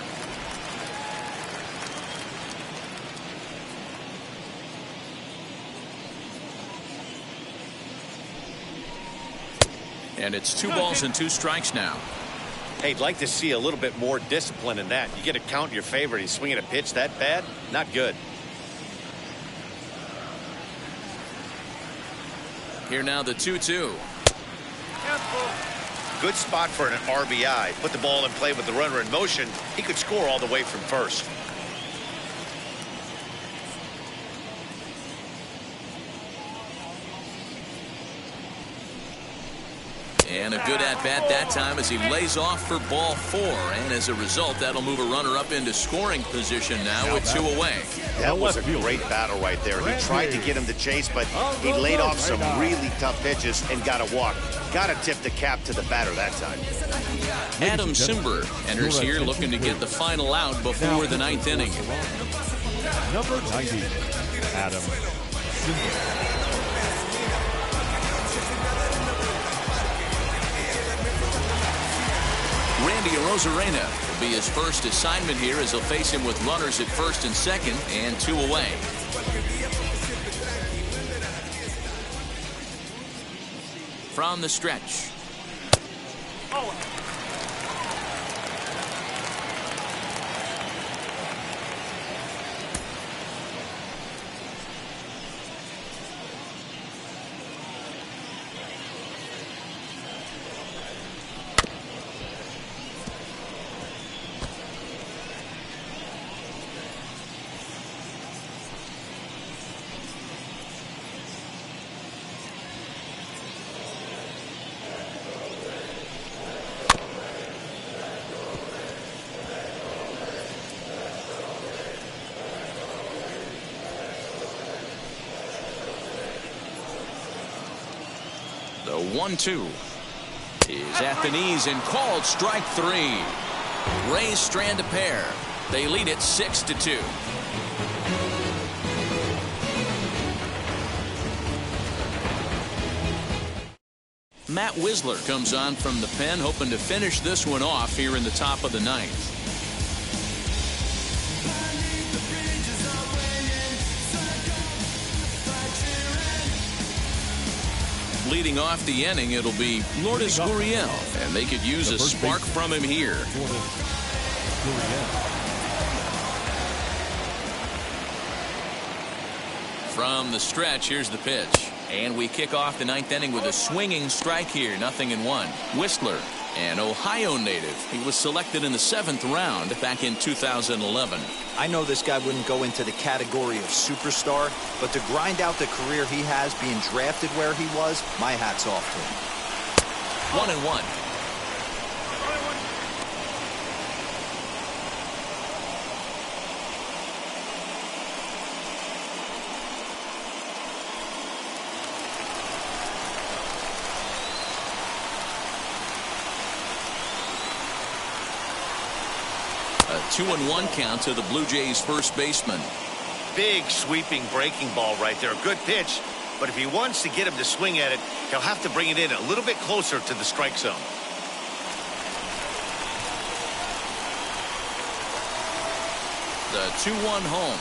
Speaker 2: And it's 2 balls and 2 strikes now.
Speaker 3: Hey, I'd like to see a little bit more discipline in that. You get a count in your favor and he's swinging a pitch that bad? Not good.
Speaker 2: Here now the 2-2.
Speaker 3: Good spot for an RBI. Put the ball in play with the runner in motion. He could score all the way from first.
Speaker 2: And a good at-bat that time as he lays off for ball 4. And as a result, that'll move a runner up into scoring position now with 2 away.
Speaker 3: That was a great battle right there. He tried to get him to chase, but he laid off some really tough pitches and got a walk. Got to tip the cap to the batter that time.
Speaker 2: Adam Simber enters here looking to get the final out before the 9th inning.
Speaker 5: Number 90, Adam Simber.
Speaker 2: Randy Arozarena will be his first assignment here as he'll face him with runners at first and second and 2 away. From the stretch. The 1-2 is at the knees and called strike 3. Rays strand a pair. They lead it 6-2. Matt Wisler comes on from the pen, hoping to finish this one off here in the top of the 9th. Leading off the inning, it'll be Lourdes Gurriel, and they could use a spark from him here. From the stretch, here's the pitch. And we kick off the 9th inning with a swinging strike here, 0-1. Whistler, an Ohio native. He was selected in the 7th round back in 2011.
Speaker 4: I know this guy wouldn't go into the category of superstar, but to grind out the career he has being drafted where he was, my hat's off to him.
Speaker 2: 1-1. A 2-1 count to the Blue Jays first baseman.
Speaker 3: Big sweeping breaking ball right there. A good pitch, but if he wants to get him to swing at it, he'll have to bring it in a little bit closer to the strike zone.
Speaker 2: The 2-1 home.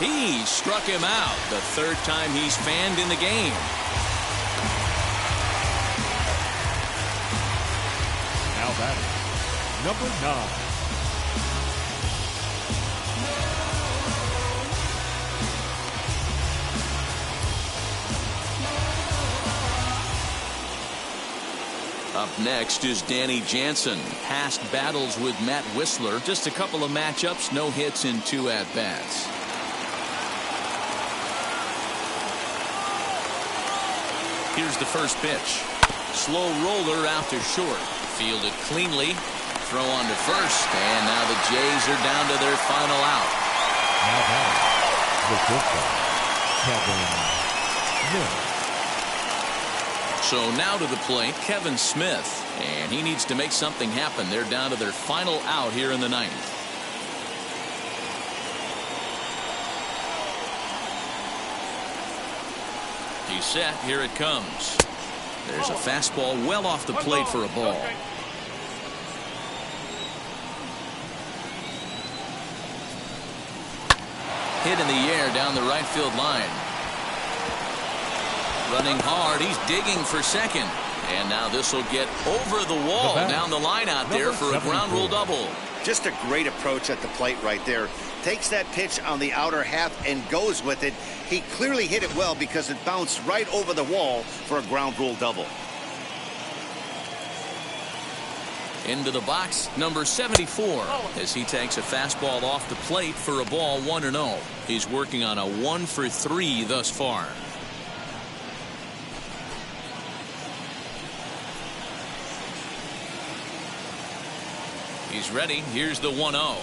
Speaker 2: He struck him out, the third time he's fanned in the game.
Speaker 5: Now batting, number 9.
Speaker 2: Up next is Danny Jansen. Past battles with Matt Whistler. Just a couple of matchups, no hits in 2 at-bats. Here's the first pitch. Slow roller out to short. Fielded cleanly. Throw on to first. And now the Jays are down to their final out.
Speaker 5: Now batting, the pitcher, Kevin Smith.
Speaker 2: So now to the plate, Kevin Smith. And he needs to make something happen. They're down to their final out here in the 9th. He's set. Here it comes. There's a fastball well off the plate for a ball. Hit in the air down the right field line. Running hard. He's digging for second. And now this will get over the wall down the line out there for a ground rule double.
Speaker 3: Just a great approach at the plate right there. Takes that pitch on the outer half and goes with it. He clearly hit it well because it bounced right over the wall for a ground rule double.
Speaker 2: Into the box, number 74, as he takes a fastball off the plate for a ball 1-0. He's working on a 1-for-3 thus far. He's ready. Here's the 1-0.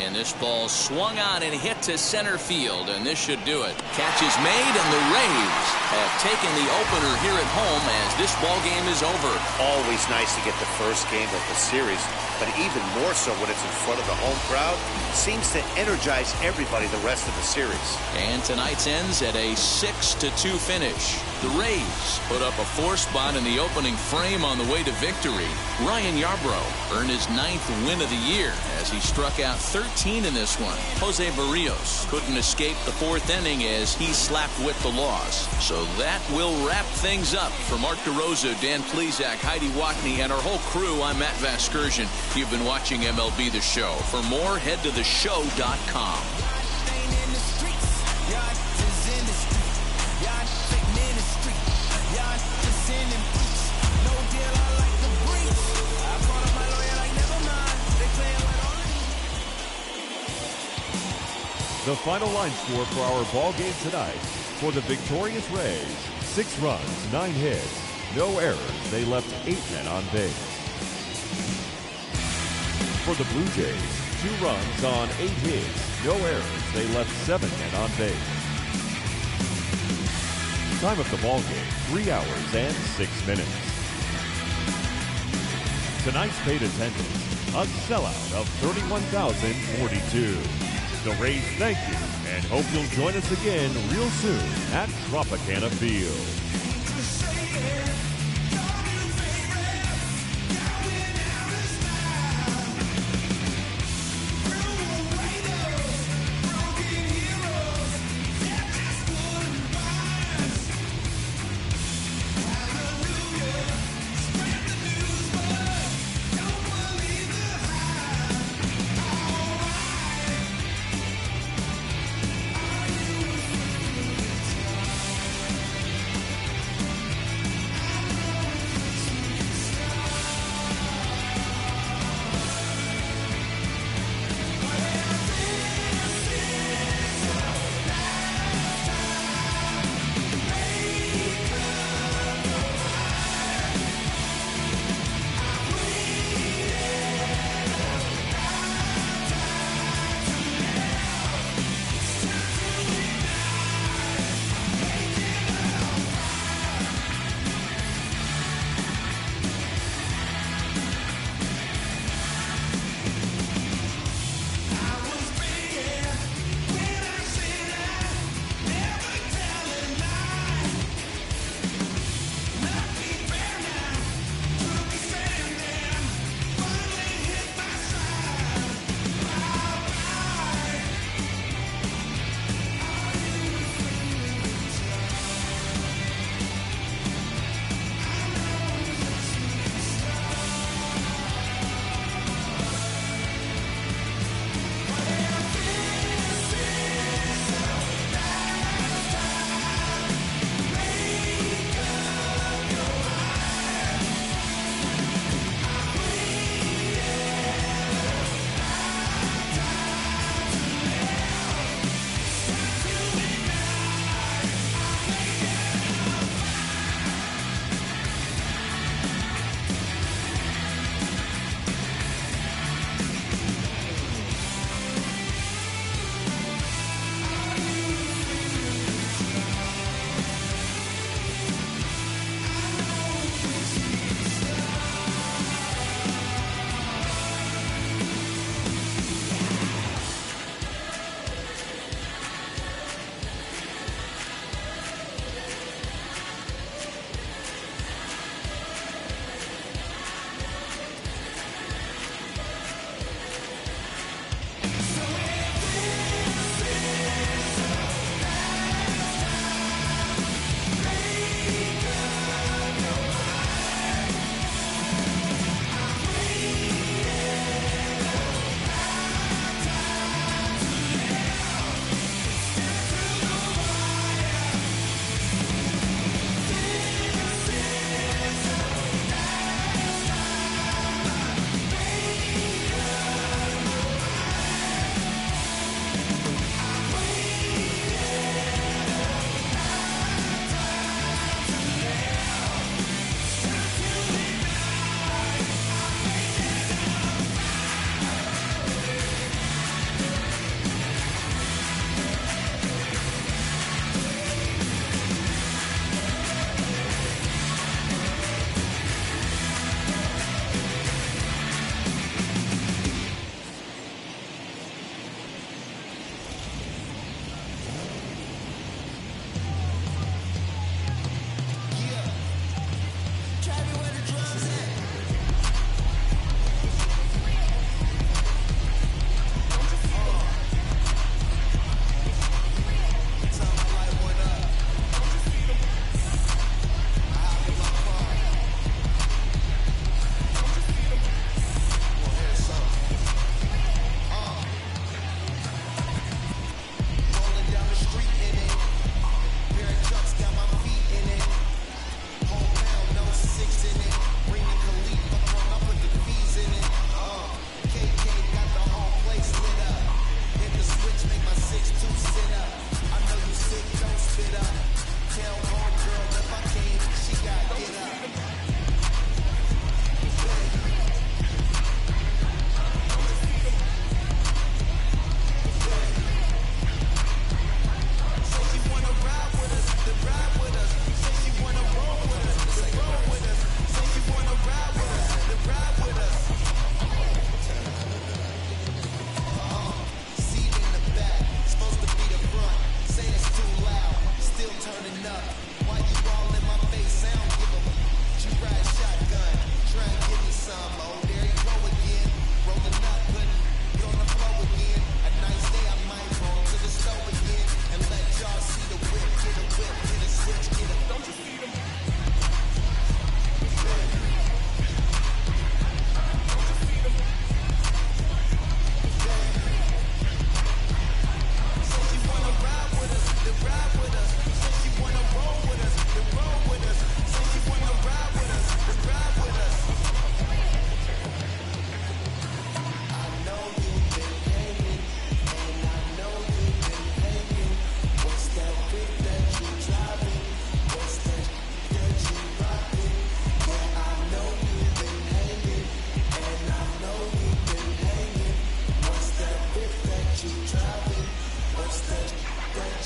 Speaker 2: And this ball swung on and hit to center field, and this should do it. Catch is made, and the Rays have taken the opener here at home as this ball game is over.
Speaker 3: Always nice to get the first game of the series, but even more so when it's in front of the home crowd. Seems to energize everybody the rest of the series.
Speaker 2: And tonight's ends at a 6-2 finish. The Rays put up a 4 spot in the opening frame on the way to victory. Ryan Yarbrough earned his 9th win of the year as he struck out 13 in this one. Jose Barrios couldn't escape the 4th inning as he slapped with the loss. So that will wrap things up. For Mark DeRosa, Dan Plesac, Heidi Watney, and our whole crew, I'm Matt Vasgersian. You've been watching MLB The Show. For more, head to theshow.com.
Speaker 5: The final line score for our ball game tonight. For the victorious Rays, 6 runs, 9 hits, no errors. They left 8 men on base. For the Blue Jays, 2 runs on 8 hits, no errors. They left 7 men on base. Time of the ball game, 3 hours and 6 minutes. Tonight's paid attendance, a sellout of 31,042. The Rays thank you and hope you'll join us again real soon at Tropicana Field.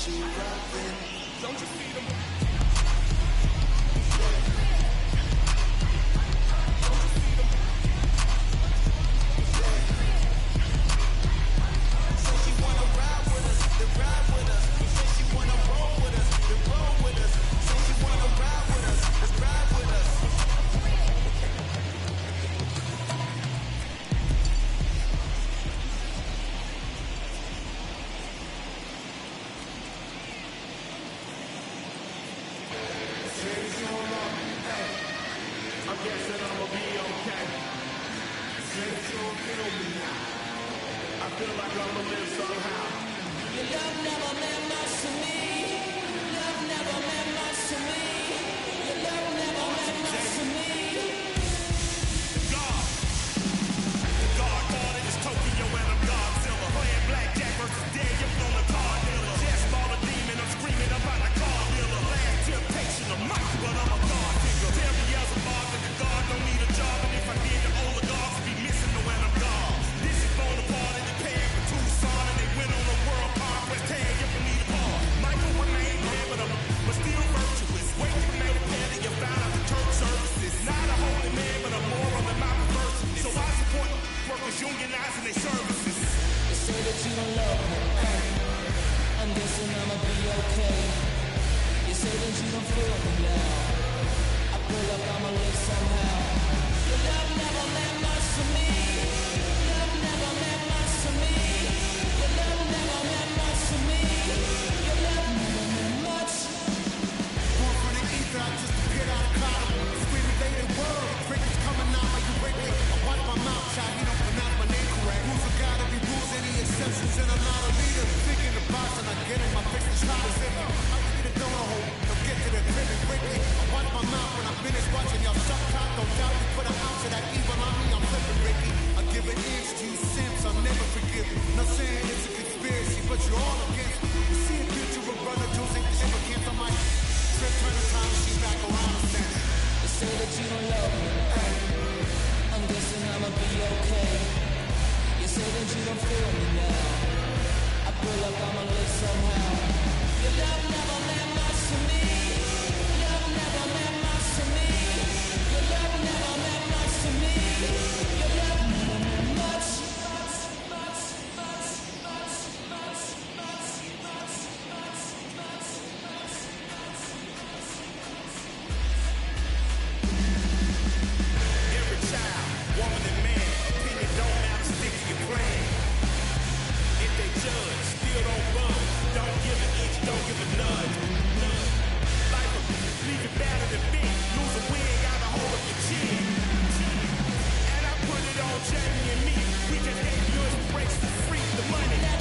Speaker 1: Don't you see them? I'm guessing I'ma be okay. You say that you don't feel me now.